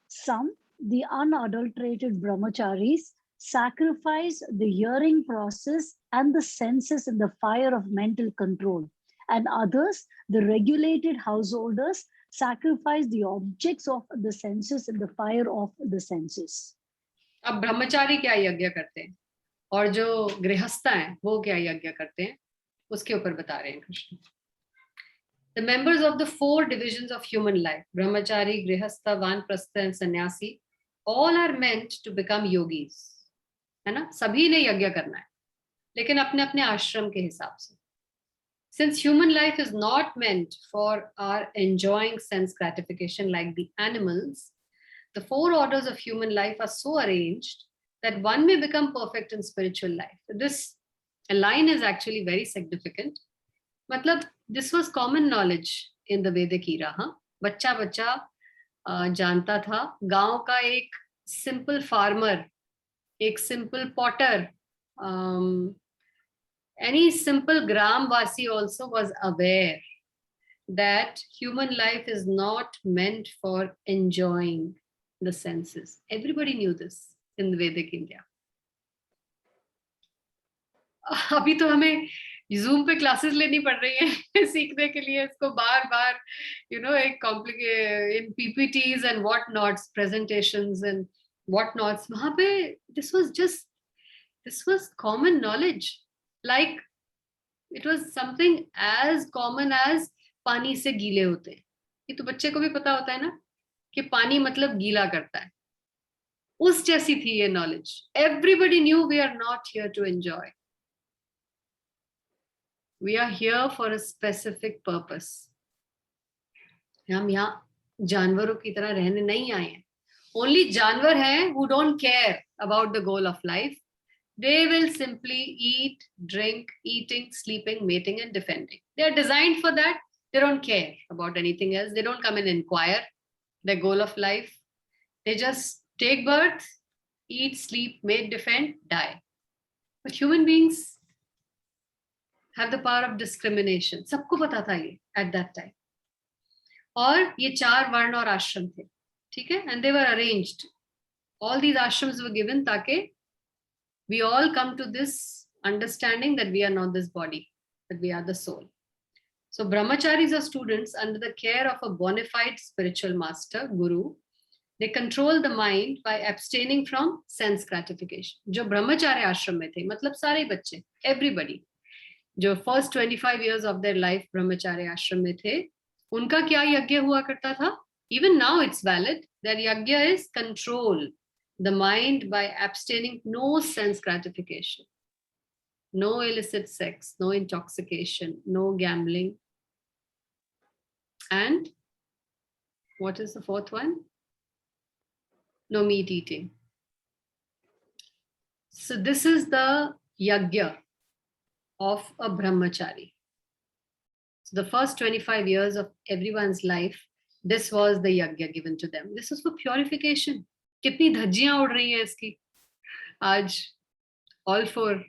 Some, the unadulterated brahmacharis, sacrifice the hearing process and the senses in the fire of mental control, and others, the regulated householders, sacrifice the objects of the senses in the fire of the senses. अब ब्रह्मचारी क्या यज्ञ करते हैं और जो गृहस्थ हैं वो क्या यज्ञ करते हैं, उसके ऊपर बता रहे हैं Krishna. The members of the 4 divisions of human life, brahmachari, grihastha, vanprastha and sannyasi, all are meant to become yogis. है ना? सभी ने यज्ञ करना है. लेकिन अपने अपने आश्रम के हिसाब से. Since human life is not meant for our enjoying sense gratification like the animals, the 4 orders of human life are so arranged that one may become perfect in spiritual life. This line is actually very significant. Matlab, this was common knowledge in the Vedic era. बच्चा बच्चा जानता था. गांव का एक simple farmer, एक simple potter, any simple Gramvasi also was aware that human life is not meant for enjoying the senses. Everybody knew this in Vedic India. अभी तो हमें Zoom पे क्लासेस लेनी पड़ रही है सीखने के लिए इसको बार बार, एक complicated in PPTs and what nots, presentations and what nots. वहां पे this was common knowledge. Like it was something as common as पानी से गीले होते हैं. ये तो बच्चे को भी पता होता है ना कि पानी मतलब गीला करता है. उस जैसी थी ये knowledge. Everybody knew we are not here to enjoy. We are here for a specific purpose. हम यहाँ जानवरों की तरह रहने नहीं आए हैं. Only जानवर हैं who don't care about the goal of life. They will simply eat, drink, eating, sleeping, mating, and defending. They are designed for that. They don't care about anything else. They don't come and inquire their goal of life. They just take birth, eat, sleep, mate, defend, die. But human beings have the power of discrimination. सबको पता था ये at that time. और ये 4 वर्ण और आश्रम थे, ठीक है? And they were arranged. All these ashrams were given ताकि we all come to this understanding that we are not this body, that we are the soul. So brahmacharis are students under the care of a bona fide spiritual master, guru. They control the mind by abstaining from sense gratification. जो ब्रह्मचार्य आश्रम में थे, मतलब सारे बच्चे, everybody, जो first 25 years of their life ब्रह्मचार्य आश्रम में थे, उनका क्या यज्ञ हुआ करता था? Even now it's valid. Their yajna is control the mind by abstaining no sense gratification, no illicit sex, no intoxication, no gambling. And what is the 4th one? No meat eating. So this is the yajna of a brahmachari. So the first 25 years of everyone's life, this was the yajna given to them. This was for purification. कितनी धज्जियां उड़ रही हैं इसकी आज, all for.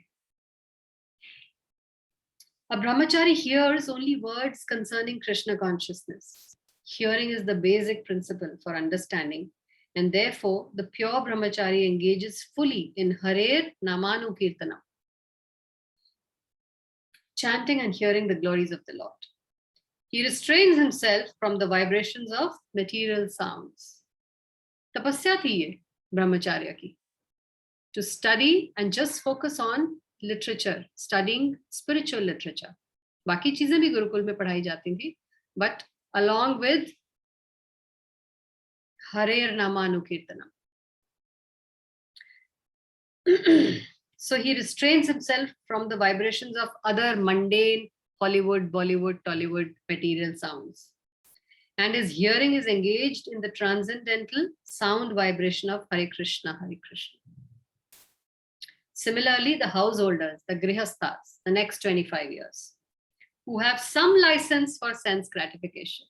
A brahmachari hears only words concerning Krishna consciousness. Hearing is the basic principle for understanding, and therefore the pure brahmachari engages fully in Harer Namanu Kirtanam, chanting and hearing the glories of the Lord. He restrains himself from the vibrations of material sounds. तपस्या थी ये ब्रह्मचार्य की, to study and just focus on literature, studying spiritual literature. बाकी चीजें भी गुरुकुल में पढ़ाई जाती थी, but along with Harer Namanu Kirtanam. So he restrains himself from the vibrations of other mundane Hollywood, Bollywood, Tollywood material sounds. And his hearing is engaged in the transcendental sound vibration of Hare Krishna, Hare Krishna. Similarly, the householders, the grihasthas, the next 25 years, who have some license for sense gratification.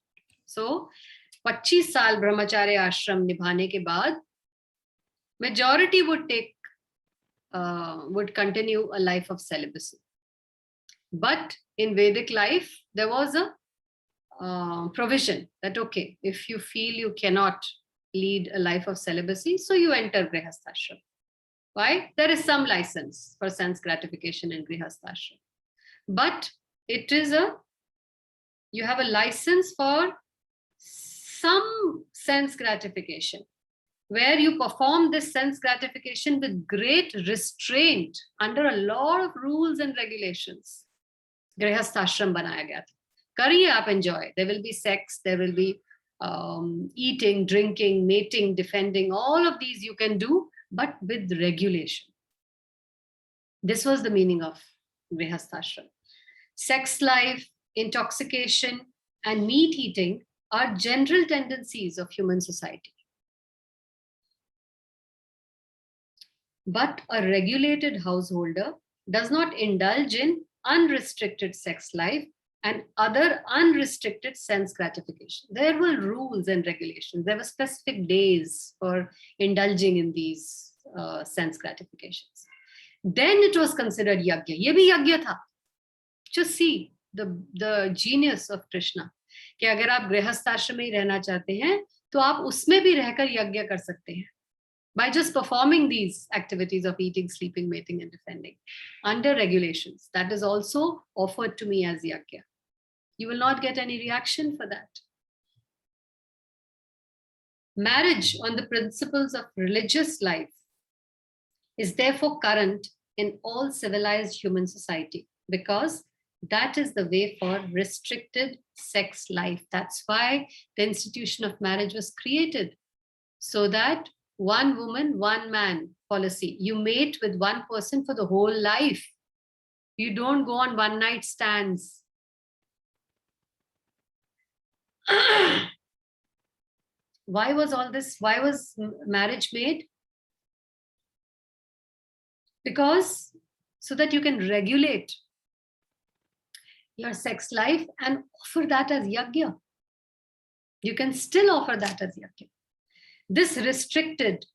So, 25 साल ब्रह्मचार्य आश्रम निभाने के बाद, majority would continue a life of celibacy. But in Vedic life, there was a provision that, okay, if you feel you cannot lead a life of celibacy, so you enter grihasthashram. Why? There is some license for sense gratification in grihasthashram. But it is you have a license for some sense gratification, where you perform this sense gratification with great restraint under a lot of rules and regulations. Grihasthashram banaya gaya tha. Kariye aap enjoy. There will be sex, there will be eating, drinking, mating, defending, all of these you can do, but with regulation. This was the meaning of Grihasthashram. Sex life, intoxication, and meat eating are general tendencies of human society. But a regulated householder does not indulge in unrestricted sex life and other unrestricted sense gratification. There were rules and regulations. There were specific days for indulging in these sense gratifications. Then it was considered yagya. Ye bhi yagya tha. Just see the genius of Krishna. कि अगर आप गृहस्थाश्रम में ही रहना चाहते हैं तो आप उसमें भी रहकर यज्ञ कर सकते हैं by just performing these activities of eating, sleeping, mating, and defending under regulations. That is also offered to me as yagya. You will not get any reaction for that. Marriage on the principles of religious life is therefore current in all civilized human society because that is the way for restricted sex life. That's why the institution of marriage was created, so that one woman, one man policy. You mate with one person for the whole life. You don't go on one night stands. Why was all this? Why was marriage made? Because so that you can regulate your sex life and offer that as yagya. You can still offer that as yagya. This restricted,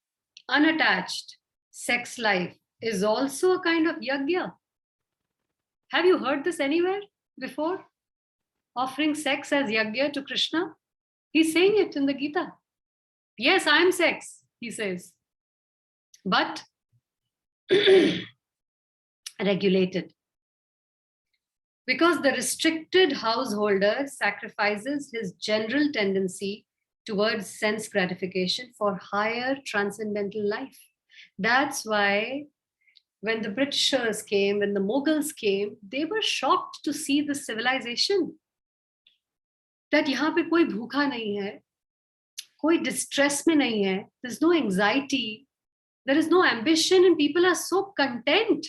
unattached sex life is also a kind of yagya. Have you heard this anywhere before? Offering sex as yagya to Krishna? He's saying it in the Gita. Yes, I'm sex, he says. But regulated. Because the restricted householder sacrifices his general tendency towards sense gratification for higher transcendental life. That's why when the Britishers came, when the Mughals came, they were shocked to see the civilization. That यहाँ पे कोई भूखा नहीं है, कोई distress में नहीं है, there's no anxiety, there is no ambition, and people are so content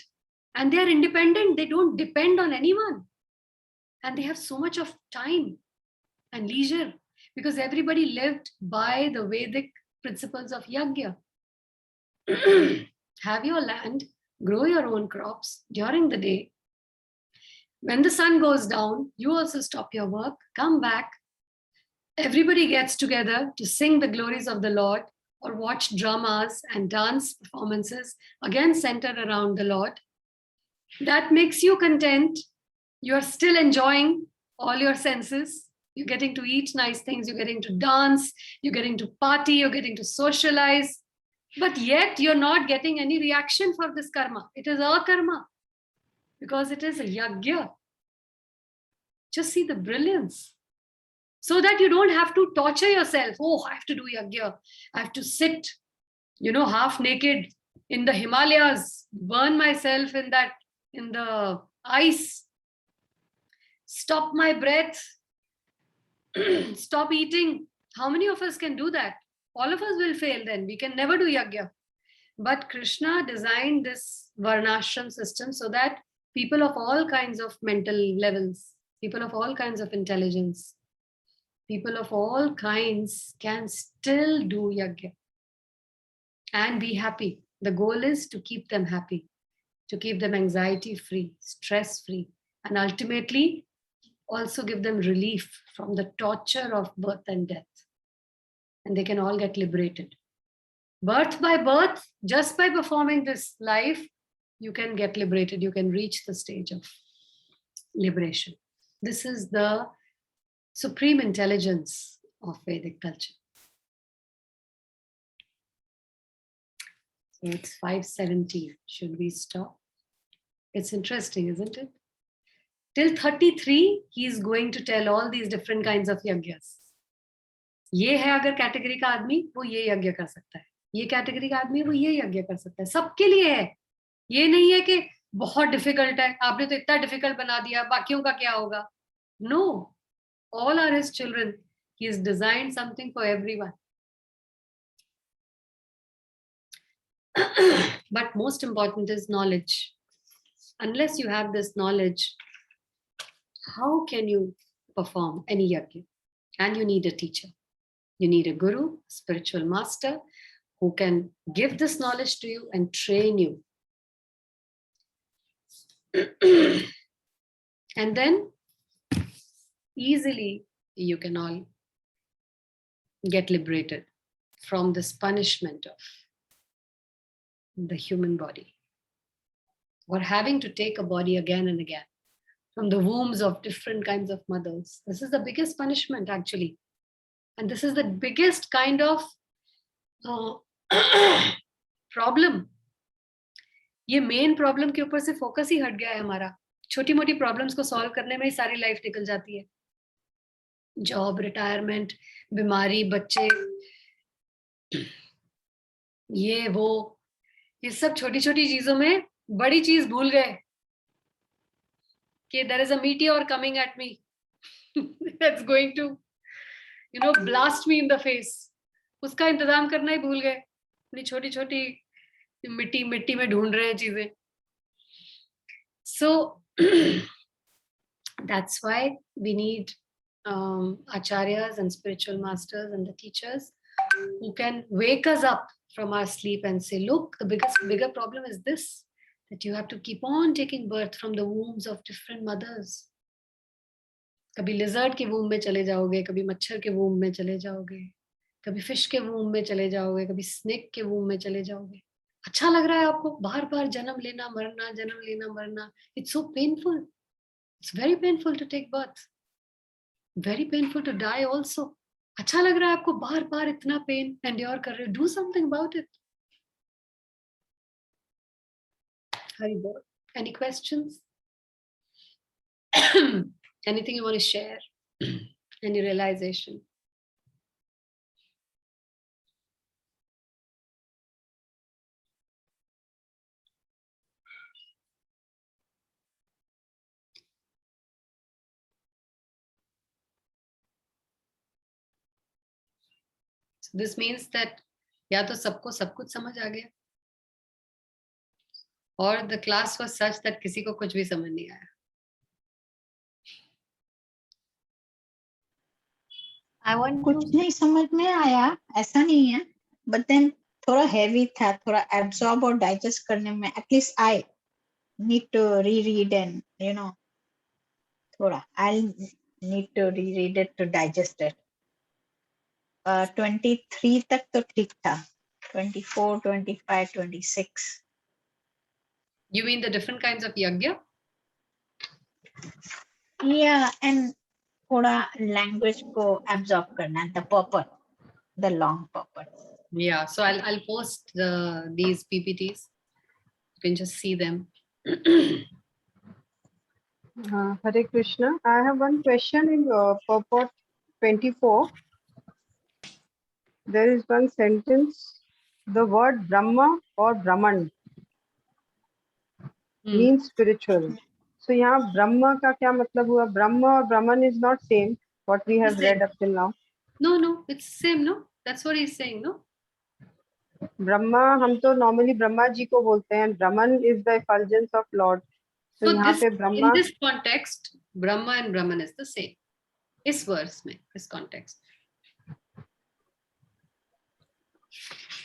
and they are independent, they don't depend on anyone. And they have so much of time and leisure because everybody lived by the Vedic principles of yagya. Have your land, grow your own crops during the day. When the sun goes down, you also stop your work, come back. Everybody gets together to sing the glories of the Lord or watch dramas and dance performances, again centered around the Lord. That makes you content. You're still enjoying all your senses. You're getting to eat nice things. You're getting to dance. You're getting to party. You're getting to socialize. But yet you're not getting any reaction for this karma. It is a karma because it is a yagya. Just see the brilliance. So that you don't have to torture yourself. Oh, I have to do yagya. I have to sit, half naked in the Himalayas, burn myself in the ice, stop my breath, stop eating. How many of us can do that? All of us will fail then. We can never do yagya. But Krishna designed this varnashram system so that people of all kinds of mental levels, people of all kinds of intelligence, people of all kinds can still do yagya and be happy. The goal is to keep them happy, to keep them anxiety free, stress free, and ultimately also give them relief from the torture of birth and death. And they can all get liberated. Birth by birth, just by performing this life, you can get liberated. You can reach the stage of liberation. This is the supreme intelligence of Vedic culture. So it's 5:17. Should we stop? It's interesting, isn't it? Till 33, he is going to tell all these different kinds of yagyas. ये है अगर category का आदमी, वो ये यज्ञ कर सकता है. ये कैटेगरी का आदमी, वो ये यज्ञ कर सकता है. सबके लिए है. ये नहीं है कि बहुत डिफिकल्ट है, आपने तो इतना डिफिकल्ट बना दिया, बाकियों का क्या होगा? No. All are his children. He has designed something for everyone. But most important is knowledge. unless you have this knowledge, how can you perform any yajna? And you need a teacher. You need a guru, spiritual master, who can give this knowledge to you and train you. And then easily you can all get liberated from this punishment of the human body, or having to take a body again and again from the wombs of different kinds of mothers. This is the biggest punishment, actually. And this is the biggest kind of problem. ये main problem के ऊपर से focus ही हट गया है हमारा. छोटी मोटी प्रॉब्लम्स को सॉल्व करने में ही सारी लाइफ निकल जाती है. जॉब, रिटायरमेंट, बीमारी, बच्चे, ये वो, ये सब छोटी छोटी चीजों में बड़ी चीज भूल गए कि there is a meteor coming at me that's going to blast me in the face. उसका इंतजाम करना ही भूल गए. अपनी छोटी छोटी मिट्टी में ढूंढ रहे हैं चीजें. So that's why we need acharyas and spiritual masters and the teachers who can wake us up from our sleep and say, look, the bigger problem is this, that you have to keep on taking birth from the wombs of different mothers. कभी lizard के वूम में चले जाओगे, कभी मच्छर के वूम में चले जाओगे, कभी फिश के वूम में चले जाओगे, कभी स्नेक के वूम में चले जाओगे. अच्छा लग रहा है आपको बार बार जन्म लेना मरना, जन्म लेना मरना. It's so painful. It's very painful to take birth. Very painful to die also. अच्छा लग रहा है आपको बार बार इतना पेन एंड्योर कर रहे हो. Do something about it. Hari Bol. Any questions? Anything you want to share? Any realization? So this means that या तो सबको सब कुछ समझ आ गया, or the class was such that किसी को कुछ भी समझ नहीं आया. कुछ नहीं समझ में आया ऐसा नहीं है, but then थोड़ा heavy था, थोड़ा absorb और digest करने में. At least I need to reread and थोड़ा I'll need to reread it to digest it. 23 तक तो ठीक था. 24, 25, 26. You mean the different kinds of yajna? Yeah, and थोड़ा language को absorb करना, the purport, the long purport. Yeah, so I'll post these PPTs. You can just see them. Hare Krishna. I have one question in purport 24. There is one sentence. The word Brahma or Brahman means spiritual. So यहाँ Brahma का क्या मतलब हुआ? Brahma और Brahman is not same. What we have read up till now. No, it's same. No, that's what he's saying. No. Brahma हम तो normally Brahma जी को बोलते हैं. Brahman is the effulgence of Lord. So यहाँ पे Brahma. In this context, Brahma and Brahman is the same. इस verse में, this context.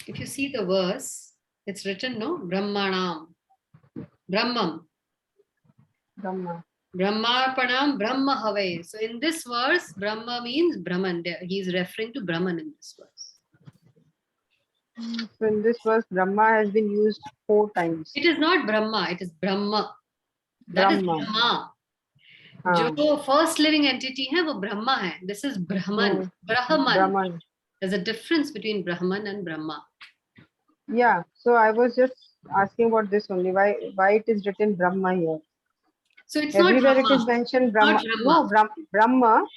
If you see the verse, it's written, no, Brahmanam, Brahmam. Brahma. Brahmarpanam, Brahma Havai. So in this verse, Brahma means Brahman. He is referring to Brahman in this verse. So in this verse, Brahma has been used 4 times. It is not Brahma, it is Brahma. That is Brahma. जो first living entity है वो ब्रह्मा है. This is Brahman. Brahman. There's a difference between Brahman and Brahma. Yeah, so I was just asking about this only. Why it is written Brahma here? So it's everywhere not Brahma. it is mentioned Brahma. Not Brahma. No, Brahma.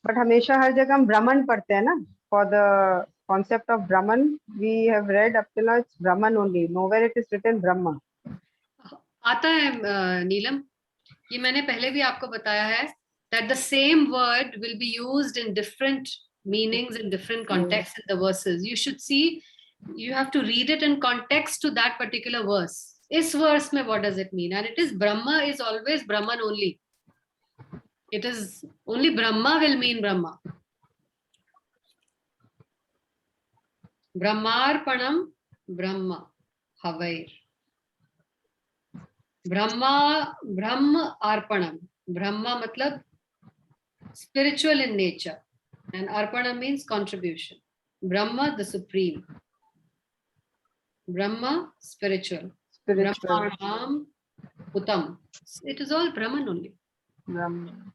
But हमेशा हर जगह हम Brahman पढ़ते हैं ना. For the concept of Brahman, we have read up till now it's Brahman only. Nowhere it is written Brahma. आता है नीलम. ये मैंने पहले भी आपको बताया है that the same word will be used in different meanings in different contexts in the verses. You should see, you have to read it in context to that particular verse. Is verse mein what does it mean? And it is Brahma is always Brahman only. It is only Brahma will mean Brahma. Brahmarpanam Brahma Havair. Brahma Arpanam. Brahma matlab spiritual in nature. And Arpanam means contribution. Brahma, the supreme. Brahma, spiritual. Spiritual. Brahma, Uttam. It is all Brahman only. Brahman.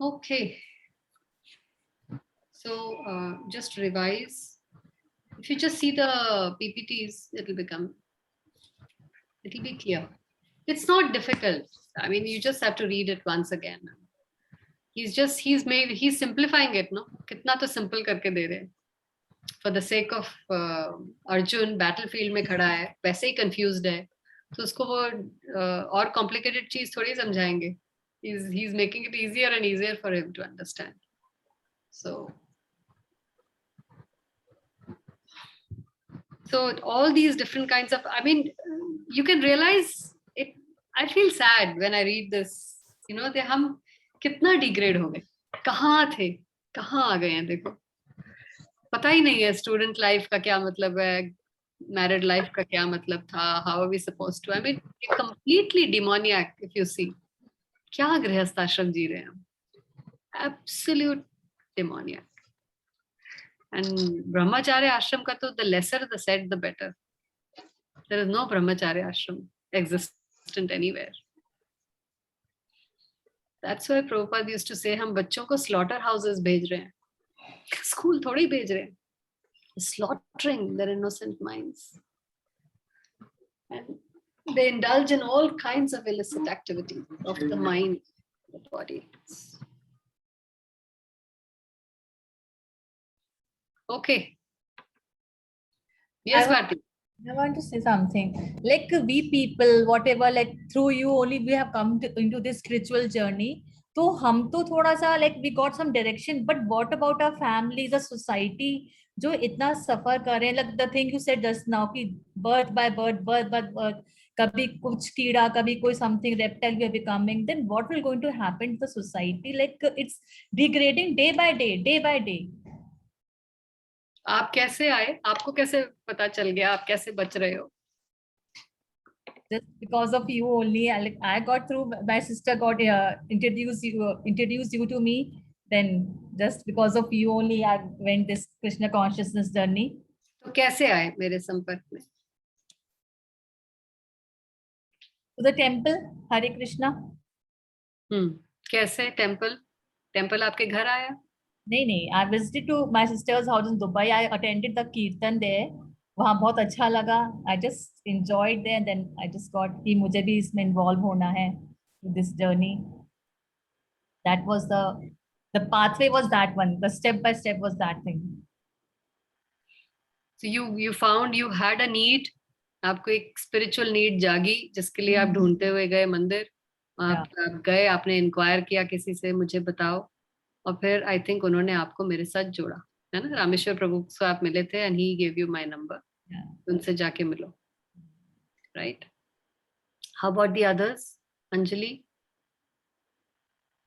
Okay. So just revise. If you just see the PPTs, it'll be clear. It's not difficult. I mean, you just have to read it once again. He's simplifying it, no? Kitna to simple karke de rahe. For the sake of Arjun, battlefield में खड़ा है, वैसे ही confused है, तो उसको वो और complicated चीज थोड़ी समझाएंगे. He's making it easier and easier for him to understand. So all these different kinds of, I mean, you can realize it. I feel sad when I read this. You know, हम कितना degrade हो गए, कहाँ थे, कहाँ आ गए हैं, देखो. पता ही नहीं है स्टूडेंट लाइफ का क्या मतलब है, मैरिड लाइफ का क्या मतलब था, how are we supposed to, I mean completely demoniac. If you see क्या गृहस्थ आश्रम जी रहे हैं हम, एब्सोल्यूट डिमोनियक. एंड ब्रह्मचार्य आश्रम का तो the lesser the set the better. There is no brahmacharya ashram existent anywhere. That's why Prabhupada used to say हम बच्चों को स्लॉटर हाउसेस भेज रहे हैं, स्कूल थोड़ी भेज रहे हैं. Slaughtering their innocent minds, and they indulge in all kinds of illicit activities of the mind, the body. Okay. Yes, Bharti. I want to say something. Like we people, whatever, like through you only we have come into this spiritual journey. तो हम तो थोड़ा सा like we got some direction, but what about our families, the society जो इतना सफर कर रहे हैं, like the thing you said just now कि birth by birth, कभी कुछ कीड़ा, कभी कोई something reptile we are becoming, then what will going to happen to the society? Like it's degrading day by day. आप कैसे आए, आपको कैसे पता चल गया, आप कैसे बच रहे हो? Just because of you only, I got through. My sister got introduced you to me. Then just because of you only, I went this Krishna consciousness journey. तो कैसे आए मेरे संपर्क में? To the temple, Hare Krishna. कैसे temple आपके घर आया? नहीं, I visited to my sister's house in Dubai. I attended the kirtan there. वहाँ बहुत अच्छा लगा. I just enjoyed there, and then I just got कि मुझे भी इसमें involve होना है this journey. That was the pathway was that one. The step by step was that thing. So you found you had a need. आपको एक spiritual need जागी जिसके लिए आप ढूंढते हुए गए मंदिर. आप गए, आपने inquire किया किसी से, मुझे बताओ, और फिर I think उन्होंने आपको मेरे साथ जोड़ा, है ना? रामेश्वर प्रभु से आप मिले थे and he gave you my number. उनसे जाके मिलो. Right? How about the others? Anjali,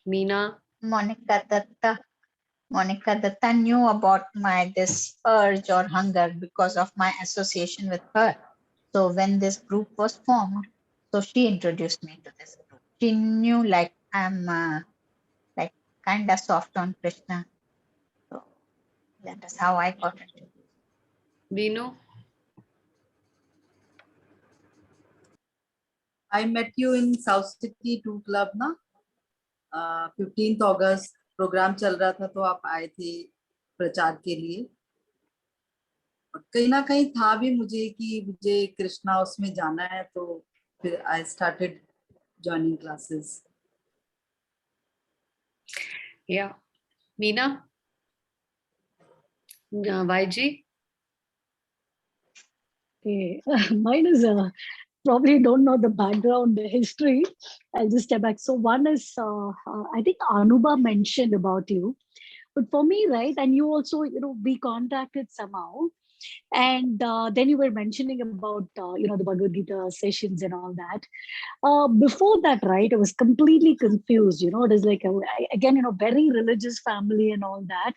Meena, Monica Datta knew about my this urge or hunger because of my association with her. So when this group was formed, so she introduced me to this group. She knew like I'm like kind of soft on Krishna. So that is how I got it. Veenu. I met you in South City 2 Club ना, 15th August programme चल रहा था तो आप आए थे प्रचार के लिए, और कहीं ना कहीं था भी मुझे कि मुझे कृष्णा उसमें जाना है, तो फिर I started joining classes. Yeah. Meena. YG. Okay. Mine is probably don't know the background, the history. I'll just step back. So one is, I think Anubha mentioned about you, but for me, right, and you also, we contacted somehow, and then you were mentioning about, the Bhagavad Gita sessions and all that. Before that, right, I was completely confused. It is like, again, very religious family and all that.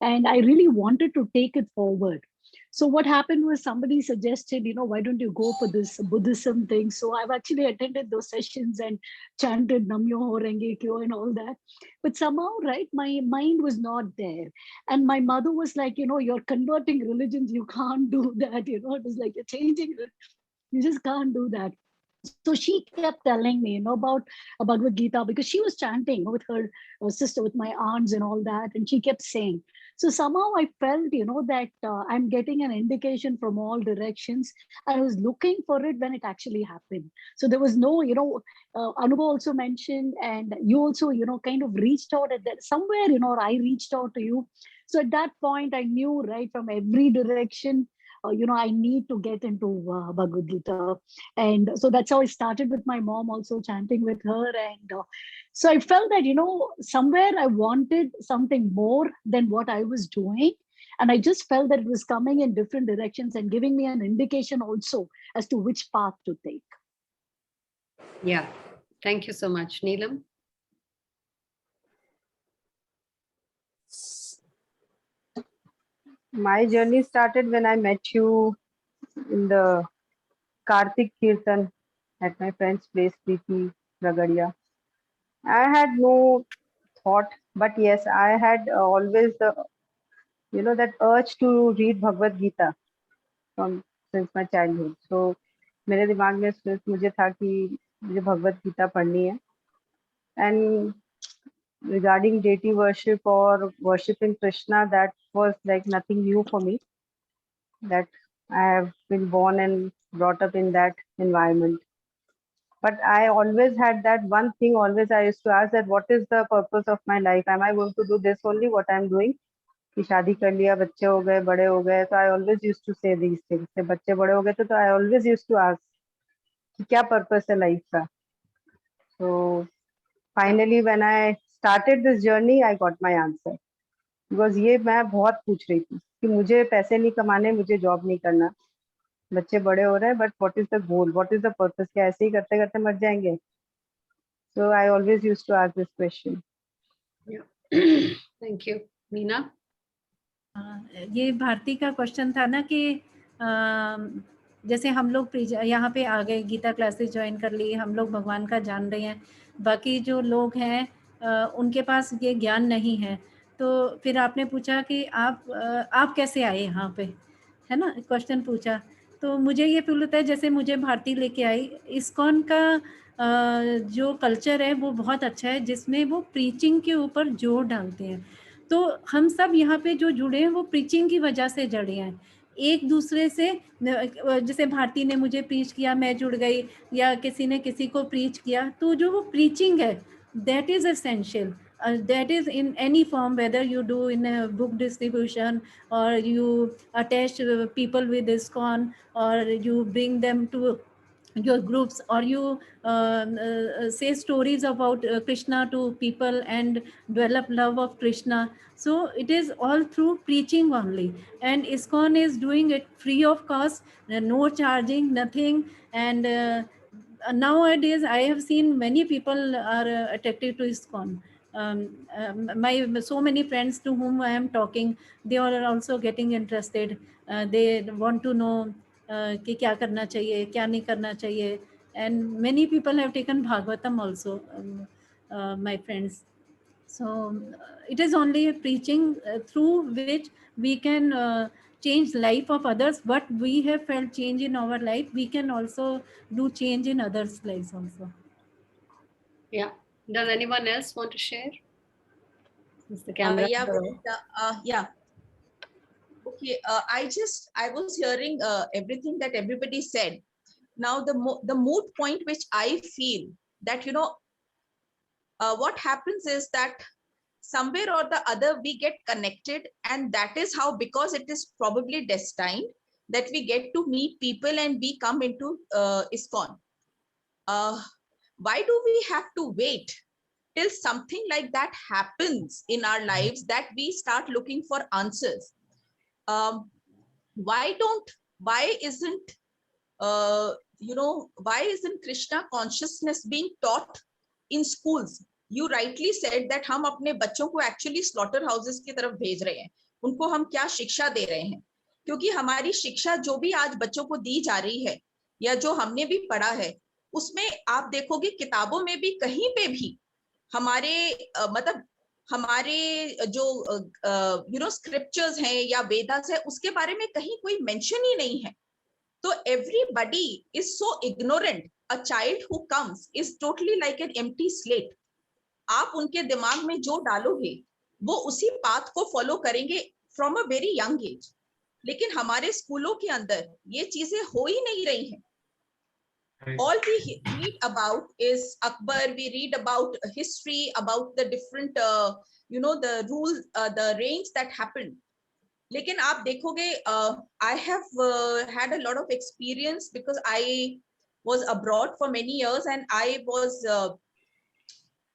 And I really wanted to take it forward. So what happened was somebody suggested, why don't you go for this Buddhism thing? So I've actually attended those sessions and chanted Namyo Renge Kyo and all that. But somehow, right, my mind was not there. And my mother was like, you're converting religions. You can't do that. It was like, you're changing it. You just can't do that. So she kept telling me, about Bhagavad Gita, because she was chanting, with her sister, with my aunts and all that. And she kept saying, so somehow I felt, that I'm getting an indication from all directions. I was looking for it when it actually happened. So there was no, Anubha also mentioned, and you also, kind of reached out at that somewhere, or I reached out to you. So at that point, I knew right from every direction, I need to get into Bhagavad Gita. And so that's how I started with my mom, also chanting with her. And so I felt that, somewhere I wanted something more than what I was doing. And I just felt that it was coming in different directions and giving me an indication also as to which path to take. Yeah. Thank you so much, Neelam. My journey started when I met you in the Kartik Kirtan at my friend's place, Preeti Ragadia. I had no thought, but yes, I had always the that urge to read Bhagavad Gita from since my childhood. So मेरे दिमाग में सिर्फ मुझे था कि मुझे भगवत गीता पढ़नी है. And regarding deity worship or worshipping Krishna, that was like nothing new for me. That I have been born and brought up in that environment. But I always had that one thing, always I used to ask that what is the purpose of my life? Am I going to do this only, what I'm doing? कि शादी कर लिया, बच्चे हो गए, बड़े हो गए. So I always used to say these things. कि बच्चे बड़े हो गए तो I always used to ask कि क्या purpose है life का. So finally when I started this journey, I got my answer. Because ये मैं बहुत पूछ रही थी कि मुझे पैसे नहीं कमाने, मुझे जॉब नहीं करना, बच्चे बड़े हो रहे हैं, but what is the goal, what is the purpose, क्या ऐसे ही करते करते मर जाएंगे. So I always used to ask this question. Thank you. Meena, ये भारती का क्वेश्चन था ना कि जैसे हम लोग यहाँ पे आ गए, गीता क्लासेस ज्वाइन कर ली, हम लोग भगवान का जान रहे हैं, बाकी जो लोग हैं उनके पास ये ज्ञान नहीं है. तो फिर आपने पूछा कि आप कैसे आए यहाँ पे, है ना, क्वेश्चन पूछा. तो मुझे ये फील होता है जैसे मुझे भारती लेके आई. इस्कॉन का जो कल्चर है वो बहुत अच्छा है, जिसमें वो प्रीचिंग के ऊपर जोर डालते हैं. तो हम सब यहाँ पे जो जुड़े हैं वो प्रीचिंग की वजह से जुड़े हैं. एक दूसरे से, जैसे भारती ने मुझे प्रीच किया, मैं जुड़ गई, या किसी ने किसी को प्रीच किया, तो जो वो प्रीचिंग है that is essential. That is in any form, whether you do in a book distribution, or you attach people with ISKCON, or you bring them to your groups, or you say stories about Krishna to people and develop love of Krishna. So it is all through preaching only, and ISKCON is doing it free of cost, no charging, nothing. And nowadays I have seen many people are attracted to ISKCON. My so many friends to whom I am talking, they are also getting interested. They want to know कि क्या करना चाहिए, क्या नहीं करना चाहिए. And many people have taken Bhagavatam also, my friends. So it is only preaching through which we can change life of others. But we have felt change in our life, we can also do change in others' lives also. Yeah. Does anyone else want to share? Is the camera? Yeah. Okay, I was hearing everything that everybody said. Now the moot point which I feel that, what happens is that somewhere or the other we get connected, and that is how, because it is probably destined, that we get to meet people and we come into ISKCON. Why do we have to wait till something like that happens in our lives that we start looking for answers? Why isn't why isn't Krishna consciousness being taught in schools? You rightly said that हम अपने बच्चों को actually slaughter houses की तरफ भेज रहे हैं. उनको हम क्या शिक्षा दे रहे हैं? क्योंकि हमारी शिक्षा जो भी आज बच्चों को दी जा रही है या जो हमने भी पढ़ा है, उसमें आप देखोगे किताबों में भी कहीं पे भी हमारे मतलब हमारे जो स्क्रिप्चर्स हैं या वेदास है, उसके बारे में कहीं कोई मेंशन ही नहीं है. So everybody is so ignorant. A child who comes is totally like an empty slate. आप उनके दिमाग में जो डालोगे वो उसी पाथ को फॉलो करेंगे from a very young age. लेकिन हमारे स्कूलों के अंदर ये चीजें हो ही नहीं रही हैं. All we read about is Akbar. We read about history, about the different, the rules, the reigns that happened. लेकिन आप देखोगे, I have had a lot of experience because I was abroad for many years and I was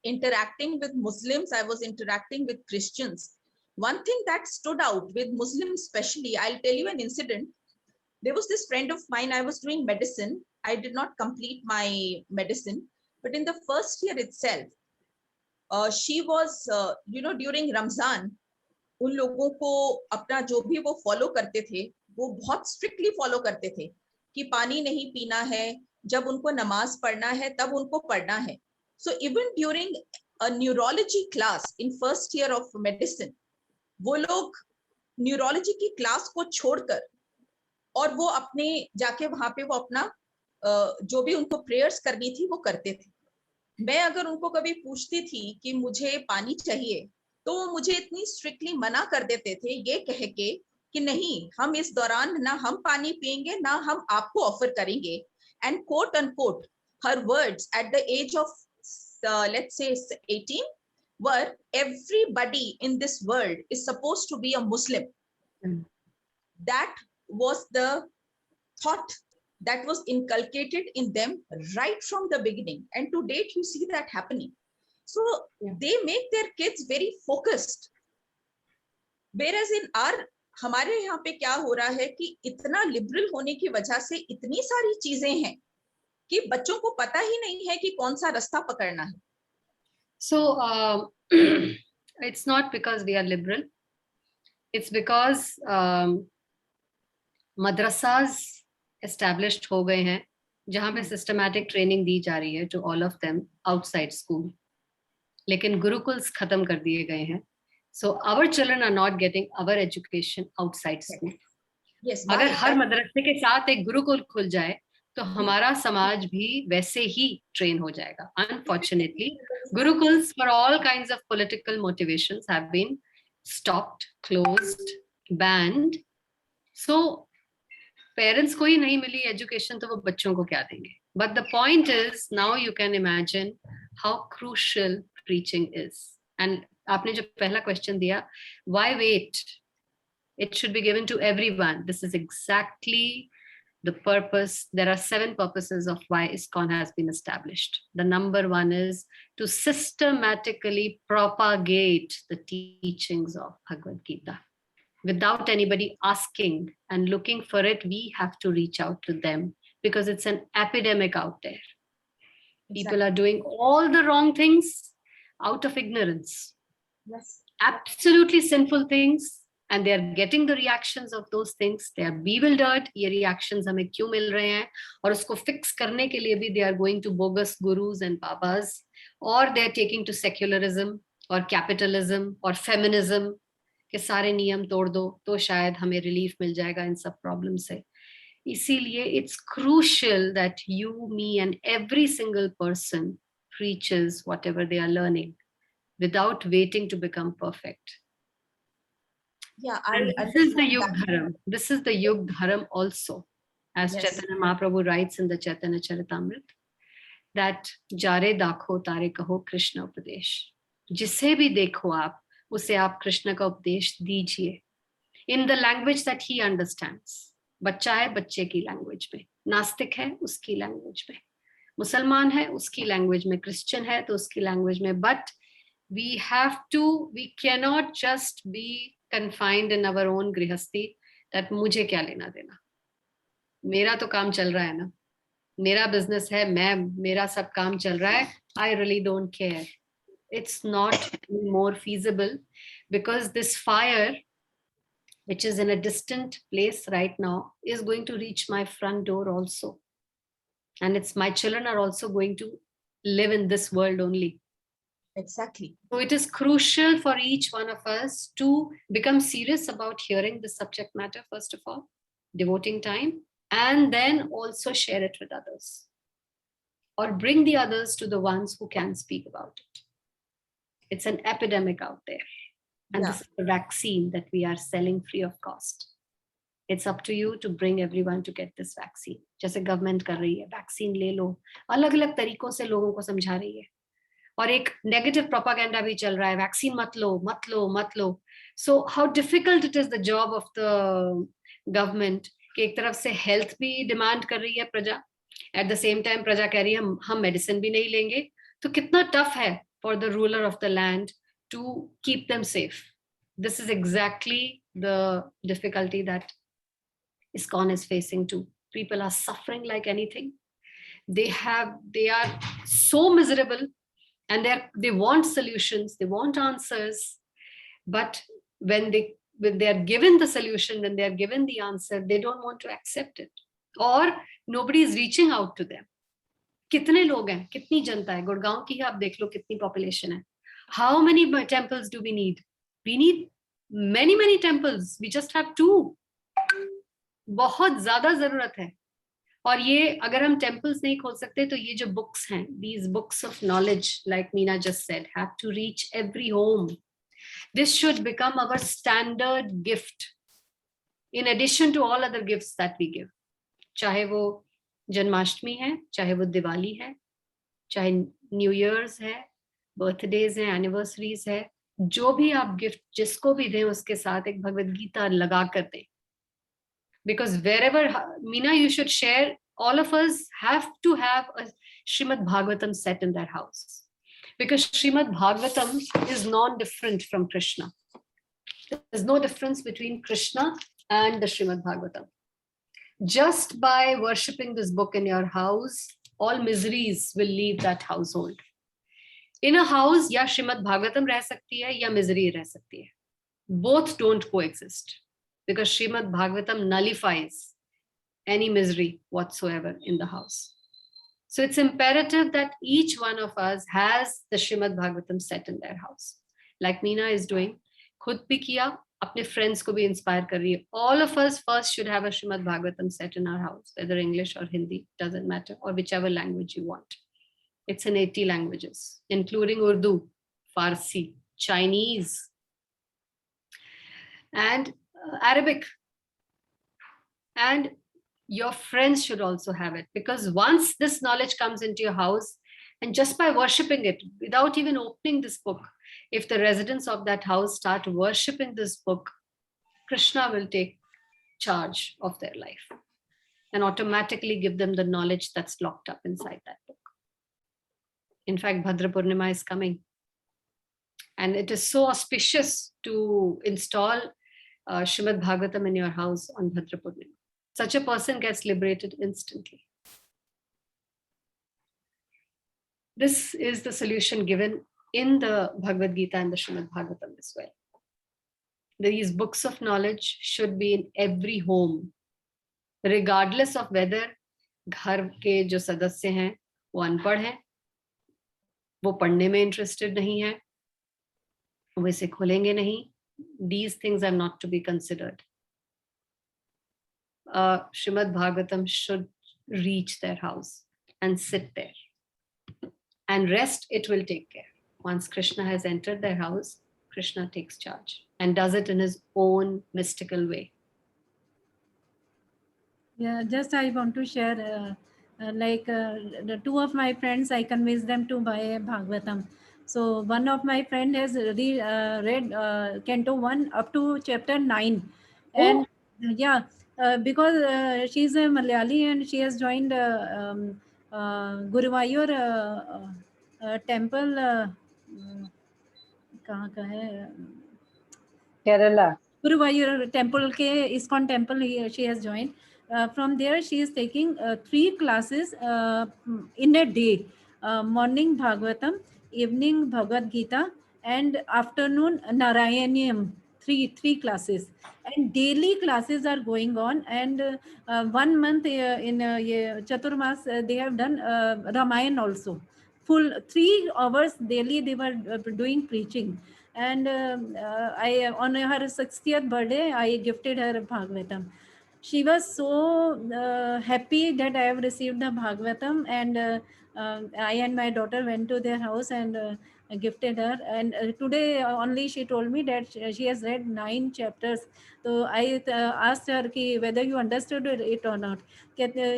interacting with Muslims, I was interacting with Christians. One thing that stood out with Muslims especially, I'll tell you an incident. There was this friend of mine, I was doing medicine. I did not complete my medicine, but in the first year itself, she was, during Ramzan, उन लोगों को अपना जो भी वो follow करते थे वो बहुत स्ट्रिक्टली फॉलो करते थे कि पानी नहीं पीना है, जब उनको नमाज पढ़ना है तब उनको पढ़ना है. So even during a neurology class in first year of medicine, वो लोग न्यूरोलॉजी की क्लास को छोड़कर और वो अपने जाके वहां पे वो अपना जो भी उनको प्रेयर्स करनी थी वो करते थे. मैं अगर उनको कभी पूछती थी कि मुझे पानी चाहिए तो वो मुझे इतनी स्ट्रिक्टली मना कर देते थे ये कह के कि नहीं, हम इस दौरान ना हम पानी पिएंगे ना हम आपको ऑफर करेंगे. And quote unquote her words at the age of let's say 18 were everybody in this world is supposed to be a Muslim. That was the thought that was inculcated in them right from the beginning, and to date you see that happening. So they make their kids very focused, whereas in our हमारे यहाँ पे क्या हो रहा है कि इतना liberal होने की वजह से इतनी सारी चीजें हैं कि बच्चों को पता ही नहीं है कि कौन सा रास्ता पकड़ना है. So it's not because we are liberal, it's because madrasas established हो गए हैं जहाँ पे systematic training दी जा रही है to all of them outside school. लेकिन गुरुकुल्स खत्म कर दिए गए हैं. So our children are not getting our education outside school. Yes, अगर हर मदरसे के साथ एक गुरुकुल खुल जाए तो हमारा समाज भी वैसे ही ट्रेन हो जाएगा. Unfortunately, gurukuls for all kinds of political motivations have been stopped, closed, banned. So parents को ही नहीं मिली education तो वो बच्चों को क्या देंगे? But the point is, now you can imagine how crucial preaching is. And आपने जो पहला question दिया, why wait? It should be given to everyone. This is exactly the purpose. There are 7 purposes of why ISKCON has been established. The number 1 is to systematically propagate the teachings of Bhagwad Gita. Without anybody asking and looking for it, we have to reach out to them because it's an epidemic out there. People are doing all the wrong things out of ignorance. Yes. Absolutely sinful things. And they are getting the reactions of those things. They are bewildered. ये reactions हमें क्यों मिल रहे हैं? और उसको fix करने के लिए भी they are going to bogus gurus and babas, or they are taking to secularism or capitalism or feminism कि सारे नियम तोड़ दो तो शायद हमें relief मिल जाएगा इन सब problem से. इसीलिए it's crucial that you, me, and every single person preaches whatever they are learning without waiting to become perfect. Yeah, this is the Yug Dharam. This is the Yug Dharam also, as Chaitanya Mahaprabhu writes in the Chaitanya Charitamrita, that Jare dakho tare kaho Krishna upadesh. जिसे भी देखो आप उसे आप कृष्ण का उपदेश दीजिए in the language that he understands. बच्चा है बच्चे की लैंग्वेज में, नास्तिक है उसकी लैंग्वेज में, मुसलमान है उसकी लैंग्वेज में, क्रिश्चियन है तो उसकी लैंग्वेज में. But we cannot just be confined in our own grihasti that मुझे क्या लेना देना, मेरा तो काम चल रहा है ना, मेरा बिजनेस है, मेरा सब काम चल रहा है, I really don't care. It's not more feasible because this fire which is in a distant place right now is going to reach my front door also, and it's my children are also going to live in this world only. Exactly. So it is crucial for each one of us to become serious about hearing the subject matter, first of all, devoting time, and then also share it with others or bring the others to the ones who can speak about it. It's an epidemic out there. And this is the vaccine that we are selling free of cost. It's up to you to bring everyone to get this vaccine. जैसे government कर रही है, vaccine ले लो, अलग अलग तरीकों से लोगों को समझा रही है. और एक नेगेटिव प्रोपागेंडा भी चल रहा है, वैक्सीन मत लो मत लो मत लो. So how difficult it is the job of the government कि एक तरफ से हेल्थ भी डिमांड कर रही है प्रजा, एट द सेम टाइम प्रजा कह रही है हम मेडिसिन भी नहीं लेंगे. तो कितना टफ है for the ruler of the land to keep them safe. This is exactly the difficulty that ISKCON is facing too. People are suffering like anything. They are so miserable, and they want solutions, they want answers, but when they are given the solution, when they are given the answer, they don't want to accept it, or nobody is reaching out to them. कितने लोग हैं, कितनी जनता है, गुड़गांव की ही आप देख लो कितनी population है. How many temples do we need? We need many temples. We just have 2. बहुत ज्यादा जरूरत है. और ये अगर हम temples नहीं खोल सकते तो ये जो books हैं, these books of knowledge, like Meena just said, have to reach every home. This should become our standard gift in addition to all other gifts that we give. चाहे वो जन्माष्टमी है, चाहे वो दिवाली है, चाहे न्यू ईयर्स है, birthdays है, anniversaries है, जो भी आप गिफ्ट जिसको भी दें उसके साथ एक भगवद गीता लगा कर दें. Because wherever Meena you should share, all of us have to have a Shrimad Bhagavatam set in their house, because Shrimad Bhagavatam is non different from Krishna. There is no difference between Krishna and the Shrimad Bhagavatam. Just by worshipping this book in your house, all miseries will leave that household. In a house, या श्रीमद् भागवतम रह सकती है या misery रह सकती है. Both don't coexist because Shrimad Bhagavatam nullifies any misery whatsoever in the house. So it's imperative that each one of us has the Shrimad Bhagavatam set in their house. Like Meena is doing, खुद भी किया, अपने फ्रेंड्स को भी inspire कर रही है. All of us first should have a Shrimad Bhagavatam set in our house, whether English or Hindi, doesn't matter, or whichever language you want. It's in 80 languages, including Urdu, Farsi, Chinese, and Arabic. And your friends should also have it, because once this knowledge comes into your house, and just by worshipping it, without even opening this book, if the residents of that house start worshipping this book, Krishna will take charge of their life and automatically give them the knowledge that's locked up inside that book. In fact, Bhadra Purnima is coming. And it is so auspicious to install Srimad Bhagavatam in your house on Bhadra Purnima. Such a person gets liberated instantly. This is the solution given in the Bhagavad Gita and the Srimad Bhagavatam as well. These books of knowledge should be in every home, regardless of whether घर के जो सदस्य हैं वो अनपढ़ हैं, वो पढ़ने में इंटरेस्टेड नहीं है, वो इसे खोलेंगे नहीं. These things are not to be considered. Srimad Bhagavatam should reach their house and sit there. And rest, it will take care. Once Krishna has entered their house, Krishna takes charge and does it in his own mystical way. Yeah, just I want to share, the 2 of my friends, I convinced them to buy Bhagavatam. So one of my friend has read Canto 1 up to chapter 9. And yeah, because she's a Malayali and she has joined Guruvayur temple. कहाँ का है? Kerala. Guruvayur temple ke ISKCON temple she has joined. From there she is taking 3 classes in a day. Morning Bhagavatam, evening Bhagavad Gita, and afternoon Narayaniyam. Three classes, and daily classes are going on. And 1 month in Chaturmas they have done Ramayan also. Full 3 hours daily they were doing preaching. And I on her 60th birthday I gifted her Bhagavatam. She was so happy that I have received the Bhagavatam. And I and my daughter went to their house and gifted her. And today only she told me that she has read 9 chapters. So I asked her ki whether you understood it or not.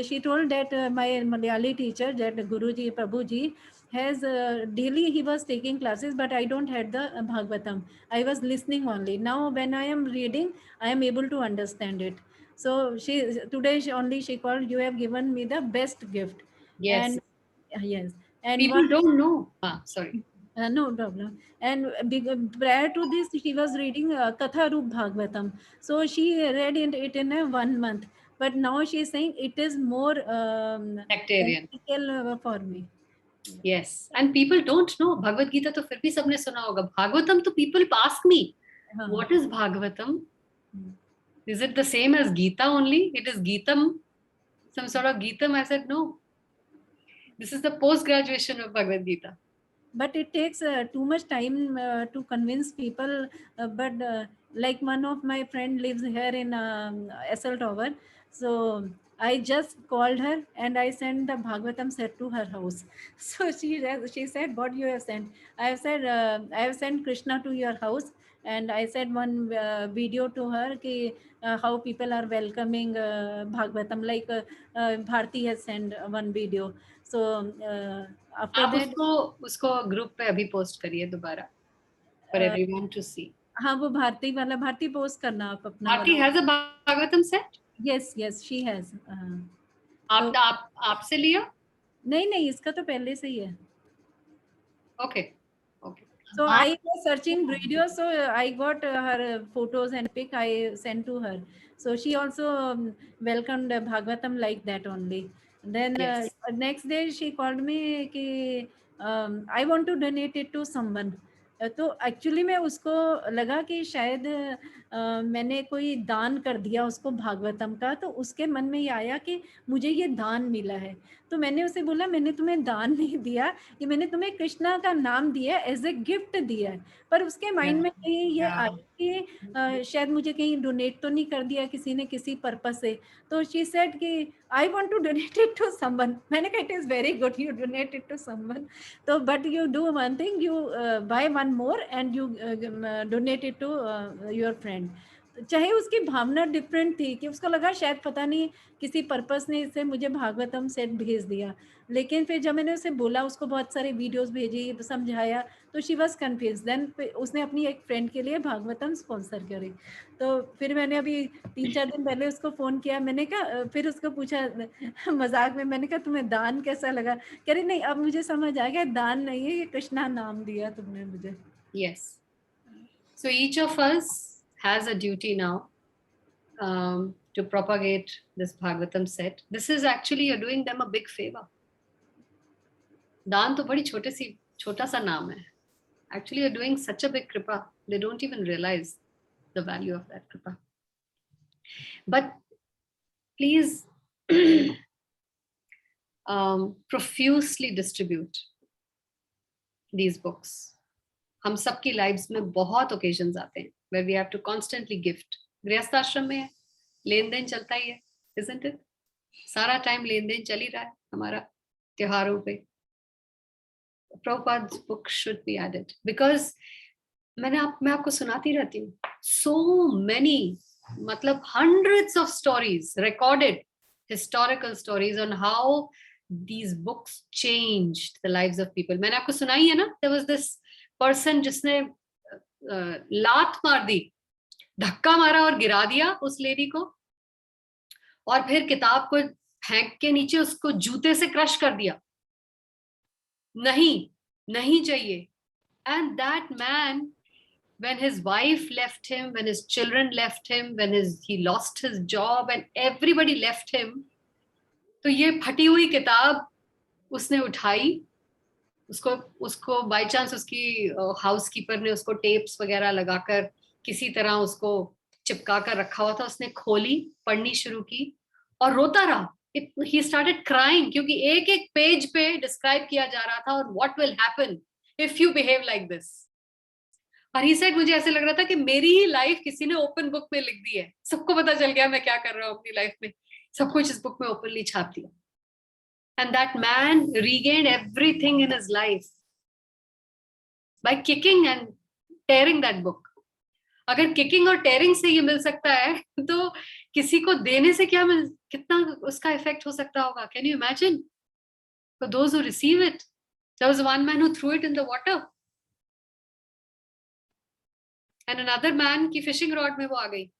She told that my Malayali teacher, that Guruji, Prabhuji, has daily he was taking classes, but I don't had the Bhagavatam. I was listening only. Now when I am reading, I am able to understand it. So today she called, you have given me the best gift. Yes. And yes, and People don't know. Sorry. no problem. And prior to this, she was reading Katha Roop Bhagavatam. So she read it in a 1 month. But now she is saying it is more Sectarian. beneficial for me. Yes, and people don't know Bhagavad Gita. तो फिर भी सबने सुना होगा. Bhagavatam तो people ask me, what is Bhagavatam? Is it the same as Gita only? It is Gitam, some sort of Gitam. I said no. This is the post graduation of Bhagavad Gita. But it takes too much time to convince people. But like one of my friend lives here in SL Tower, so I just called her and I sent the Bhagavatam set to her house. So she said, what you have sent? I have said, I have sent Krishna to your house. And I said one video to her ki, how people are welcoming Bhagavatam, like Bharti has sent one video. So after आप that, उसको group पे अभी post करिए दोबारा for everyone to see. हाँ वो भारती वाला, Bharti post करना आप अपना Bharti वाला. has a Bhagavatam set? Yes, she has. आपसे लिया? नहीं इसका तो पहले से ही है. Okay. So I was searching videos, so I got her photos and pic I sent to her. So she also welcomed Bhagavatam like that only. Then Yes. next day she called me कि I want to donate it to someone. तो actually में उसको लगा कि शायद मैंने कोई दान कर दिया उसको भागवतम का, तो उसके मन में ये आया कि मुझे ये दान मिला है. तो मैंने उसे बोला मैंने तुम्हें दान नहीं दिया, ये मैंने तुम्हें कृष्णा का नाम दिया एज ए गिफ्ट दिया है. पर उसके माइंड में कहीं ये आया कि शायद मुझे कहीं डोनेट तो नहीं कर दिया किसी ने किसी पर्पस से. तो शी सेड कि I want to donate it to someone. मैंने कहा it is very good you donate it to someone. तो but you do one thing, you buy one more and you donate it to your friend. चाहे उसकी भावना different थी कि उसको लगा शायद पता नहीं किसी पर्पस ने इसे मुझे भागवतम सेट भेज दिया. लेकिन फिर जब मैंने उसे बोला, उसको बहुत सारे वीडियोस भेजी, समझाया, तो शी वाज कंफ्यूज. देन उसने अपनी एक फ्रेंड के लिए भागवतम स्पॉन्सर करी. तो फिर मैंने अभी 3-4 दिन पहले उसको फ़ोन किया. मैंने कहा, फिर उसको पूछा मजाक में, मैंने कहा तुम्हें दान कैसा लगा? कह रही नहीं अब मुझे समझ आ गया दान नहीं है, ये कृष्णा नाम दिया तुमने मुझे. Yes. So each of us has a duty now to propagate this Bhagavatam set. This is actually, you're doing them a big favor. दान तो बड़ी छोटा सा नाम है. Actually, you're doing such a big kripa. They don't even realize the value of that kripa. But please profusely distribute these books. हम सबकी lives में बहुत ओकेजन्स आते हैं where we have to constantly gift. गृहस्थाश्रम में लेन देन चलता ही है, isn't it? सारा टाइम लेन देन चल ही रहा है हमारा त्योहारों पे. Prabhupada's book should be added because मैं आपको सुनाती रहती हूँ. So many, मतलब hundreds of stories, recorded historical stories on how these books changed the lives of people. मैंने आपको सुनाई है ना? There was this person जिसने लात मार दी, धक्का मारा और गिरा दिया उस लेडी को. और फिर किताब को फेंक के नीचे उसको जूते से क्रश कर दिया, नहीं, नहीं चाहिए. And that man, when his wife left him, when his children left him, when he lost his job and everybody left him, तो ये फटी हुई किताब उसने उठाई, उसको उसको बाय चांस उसकी हाउस कीपर ने उसको टेप्स वगैरह लगाकर किसी तरह उसको चिपका कर रखा हुआ था, उसने खोली, पढ़नी शुरू की और रोता रहा. He started crying क्योंकि एक एक पेज पे डिस्क्राइब किया जा रहा था और what will happen if you behave like this. और he said मुझे ऐसे लग रहा था कि मेरी ही लाइफ किसी ने ओपन बुक में लिख दी है, सबको पता चल गया मैं क्या कर रहा हूँ अपनी लाइफ में, सब कुछ इस बुक में ओपनली छाप दिया. And that man regained everything in his life by kicking and tearing that book. अगर किकिंग और टेयरिंग से ये मिल सकता है तो किसी को देने से क्या कितना उसका इफेक्ट हो सकता होगा. Can you imagine? For those who receive it, there was one man who threw it in the water, and another man की fishing rod में वो आ गई,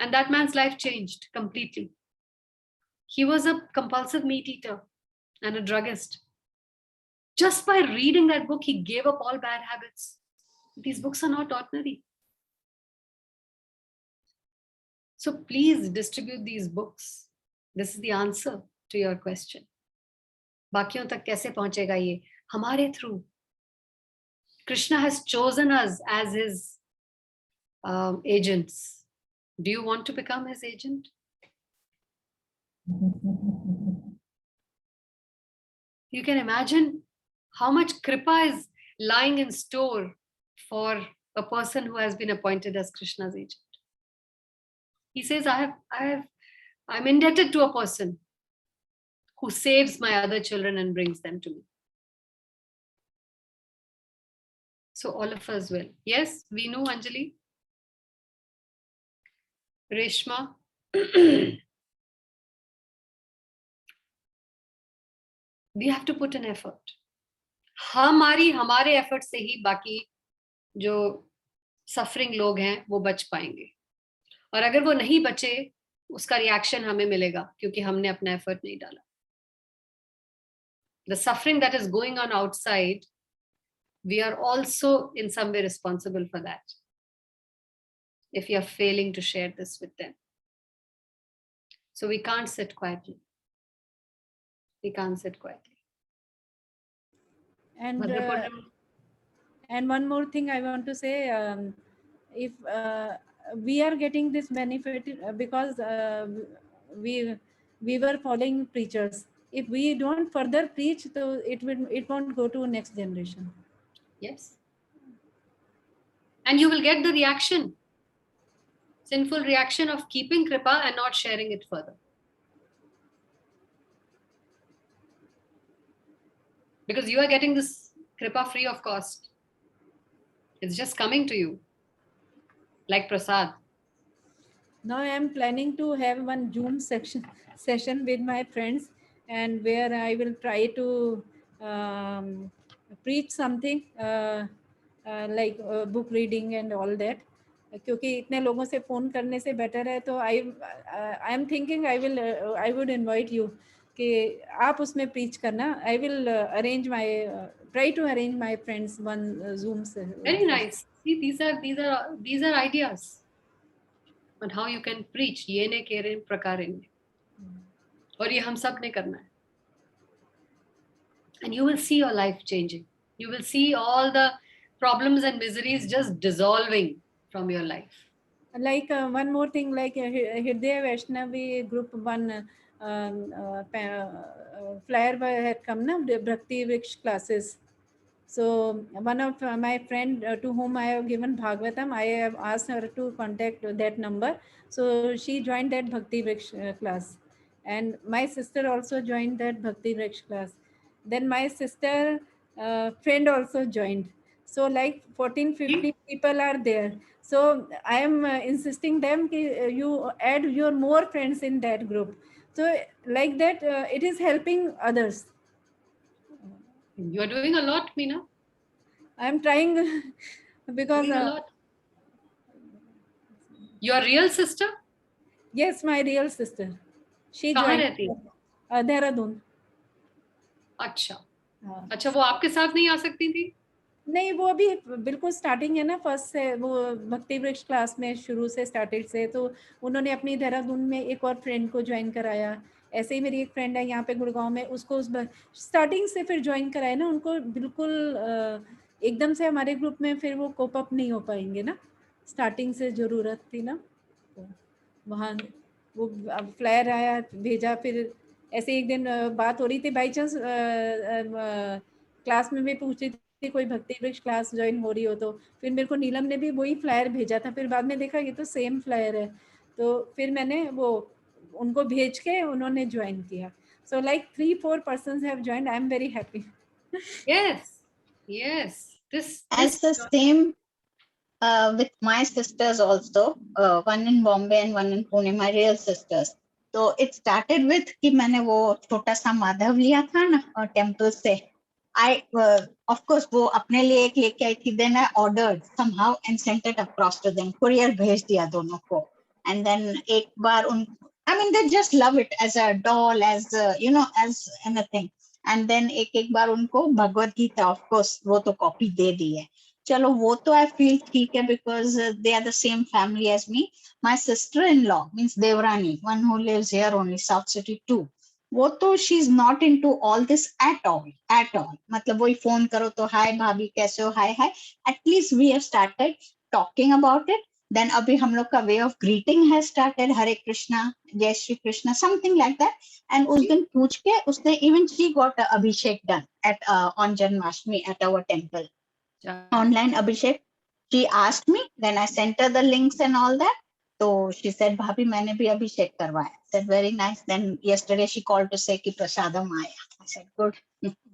and that man's life changed completely. He was a compulsive meat eater and a druggist. Just by reading that book, he gave up all bad habits. These books are not ordinary. So please distribute these books. This is the answer to your question. बाकियों तक कैसे पहुंचेगा ये? हमारे through. Krishna has chosen us as his agents. Do you want to become his agent? You can imagine how much kripa is lying in store for a person who has been appointed as Krishna's agent. He says, I'm indebted to a person who saves my other children and brings them to me. So all of us will. Yes, Veenu, Anjali, Reshma. We have to put an effort. हमारे effort से ही बाकी जो suffering लोग हैं वो बच पाएंगे, और अगर वो नहीं बचे उसका रिएक्शन हमें मिलेगा क्योंकि हमने अपना एफर्ट नहीं डाला. The suffering that is going on outside, we are also in some way responsible for that if we are failing to share this with them. So we can't sit quietly. We can't sit quietly. And one more thing I want to say, if we are getting this benefit because we were following preachers. If we don't further preach, so it won't go to next generation. Yes. And you will get the reaction, sinful reaction of keeping kripa and not sharing it further. Because you are getting this kripa free of cost. It's just coming to you like prasad. Now I am planning to have one Zoom session with my friends, and where I will try to preach something like book reading and all that. क्योंकि इतने लोगों से phone करने से better है, तो I am thinking I would invite you कि आप उसमें preach करना. I will try to arrange my friends one Zoom session. Very nice. See, these are ideas on how you can preach. ये ने केरे प्रकारे ने, और ये हम सब ने करना है. And you will see your life changing. You will see all the problems and miseries just dissolving from your life. Like one more thing, like Hridaya Vaishnavi group one flyer had come now, the Bhakti Vriksha classes. So one of my friend to whom I have given Bhagwatam, I have asked her to contact that number. So she joined that Bhakti Vriksha class, and my sister also joined that Bhakti Vriksha class. Then my sister friend also joined. So like 14-15 people are there. So I am insisting them you add your more friends in that group. So like that, it is helping others. You are doing a lot, Meena. I am trying because doing a lot. Your real sister? Yes, my real sister. She कहाँ joined रहती है? Dehradun. अच्छा हाँ. अच्छा, वो आपके साथ नहीं आ सकती थी? नहीं, वो अभी बिल्कुल स्टार्टिंग है ना, फर्स्ट से वो भक्ति वृक्ष क्लास में शुरू से स्टार्टेड से, तो उन्होंने अपनी देहरादून में एक और फ्रेंड को ज्वाइन कराया। ऐसे ही मेरी एक फ्रेंड है यहाँ पे गुड़गांव में, उसको उस स्टार्टिंग से फिर ज्वाइन कराया ना, उनको बिल्कुल एकदम से हमारे ग्रुप में फिर वो कोप अप नहीं हो पाएंगे ना, स्टार्टिंग से ज़रूरत थी ना, तो वहाँ वो फ्लायर आया भेजा। फिर ऐसे एक दिन बात हो रही थी बाई चांस, क्लास में भी पूछ रही थी कोई भक्ति वृक्ष क्लास ज्वाइन हो रही हो, तो फिर मेरे को नीलम ने भी वही फ्लायर भेजा था। फिर बाद में देखा ये तो सेम फ्लायर है, तो फिर मैंने वो उनको भेज के उन्होंने ज्वाइन किया। So like 3-4 persons have joined. I am very happy. Yes. As the same with my sisters also, one in Bombay and one in Pune, my real sisters. So it started with कि मैंने वो छोटा सा माधव लिया था ना temple से. I of course वो अपने लिए एक लेके आई थी. Then I ordered somehow and sent it across to them. Courier भेज दिया दोनों को. And then एक बार उन, I mean they just love it as a doll, as as anything. And then एक बार उनको भगवद गीता, of course वो तो कॉपी दे दी है. चलो वो तो I feel ठीक है because they are the same family as me. My sister-in-law means Devrani, one who lives here only, South City too. वो तो she is not into all this at all. मतलब वही फोन करो तो हाय भाभी कैसे हो, हाय हाय. At least we have started talking about it. Then अभी हम लोग का way of greeting has started. Hare Krishna, Jai Shri Krishna, something like that. And उस दिन पूछ के उसने even she got a Abhishek done at on Janmashtami at our temple. Online Abhishek. She asked me, then I sent her the links and all that. So she said, Bhabhi, मैंने भी अभिषेक करवाया. I said, very nice. Then yesterday she called to say कि प्रसादम आया. I said, good.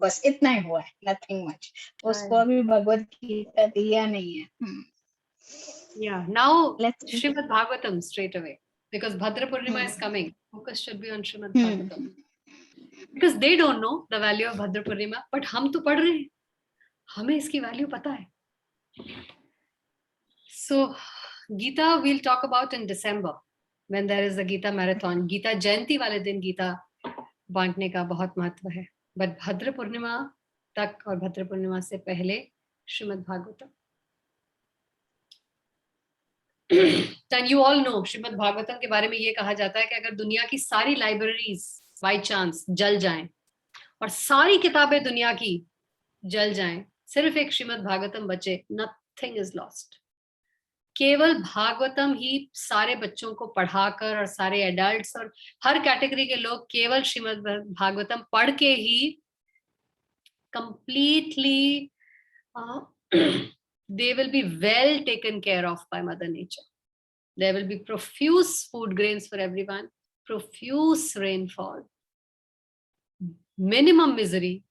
बस इतना ही हुआ है, nothing much. उसको अभी भगवद गीता दिया नहीं है. Yeah. Now Let's see. Srimad Bhagavatam straight away, because Bhadra Purnima is coming. Focus should be on Srimad Bhagavatam. Because they don't know the value of Bhadra Purnima, but हम तो पढ़ रहे हैं, हमें इसकी वैल्यू पता है. So Gita we'll talk about in December when there is a Gita marathon. Gita Jayanti वाले दिन गीता बांटने का बहुत महत्व है. But भद्र पूर्णिमा तक और भद्र पूर्णिमा से पहले Shrimad Bhagavatam. Then you all know Shrimad Bhagavatam के बारे में ये कहा जाता है कि अगर दुनिया की सारी लाइब्रेरीज बाय चांस जल जाएं और सारी किताबें दुनिया की जल जाएं, सिर्फ एक श्रीमद् भागवतम बचे, nothing is lost. केवल भागवतम ही सारे बच्चों को पढ़ाकर और सारे एडल्ट्स और हर कैटेगरी के लोग केवल श्रीमद् भागवतम पढ़ के ही completely they will be well taken care of by Mother Nature. There will be profuse food grains for everyone, profuse rainfall, minimum misery,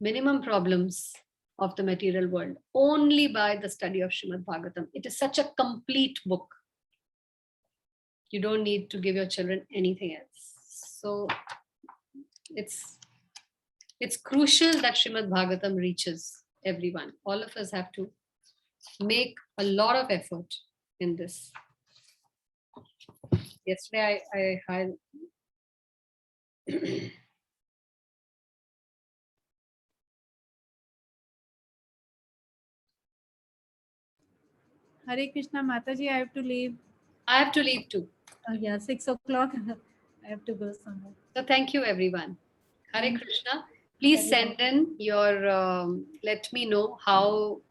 minimum problems of the material world, only by the study of Srimad Bhagavatam. It is such a complete book. You don't need to give your children anything else. So it's crucial that Srimad Bhagavatam reaches everyone. All of us have to make a lot of effort in this. Yesterday I Hare Krishna, Mataji, I have to leave. I have to leave too. Yeah, 6 o'clock. I have to go somewhere. So thank you, everyone. Hare Krishna. Please send in your, let me know how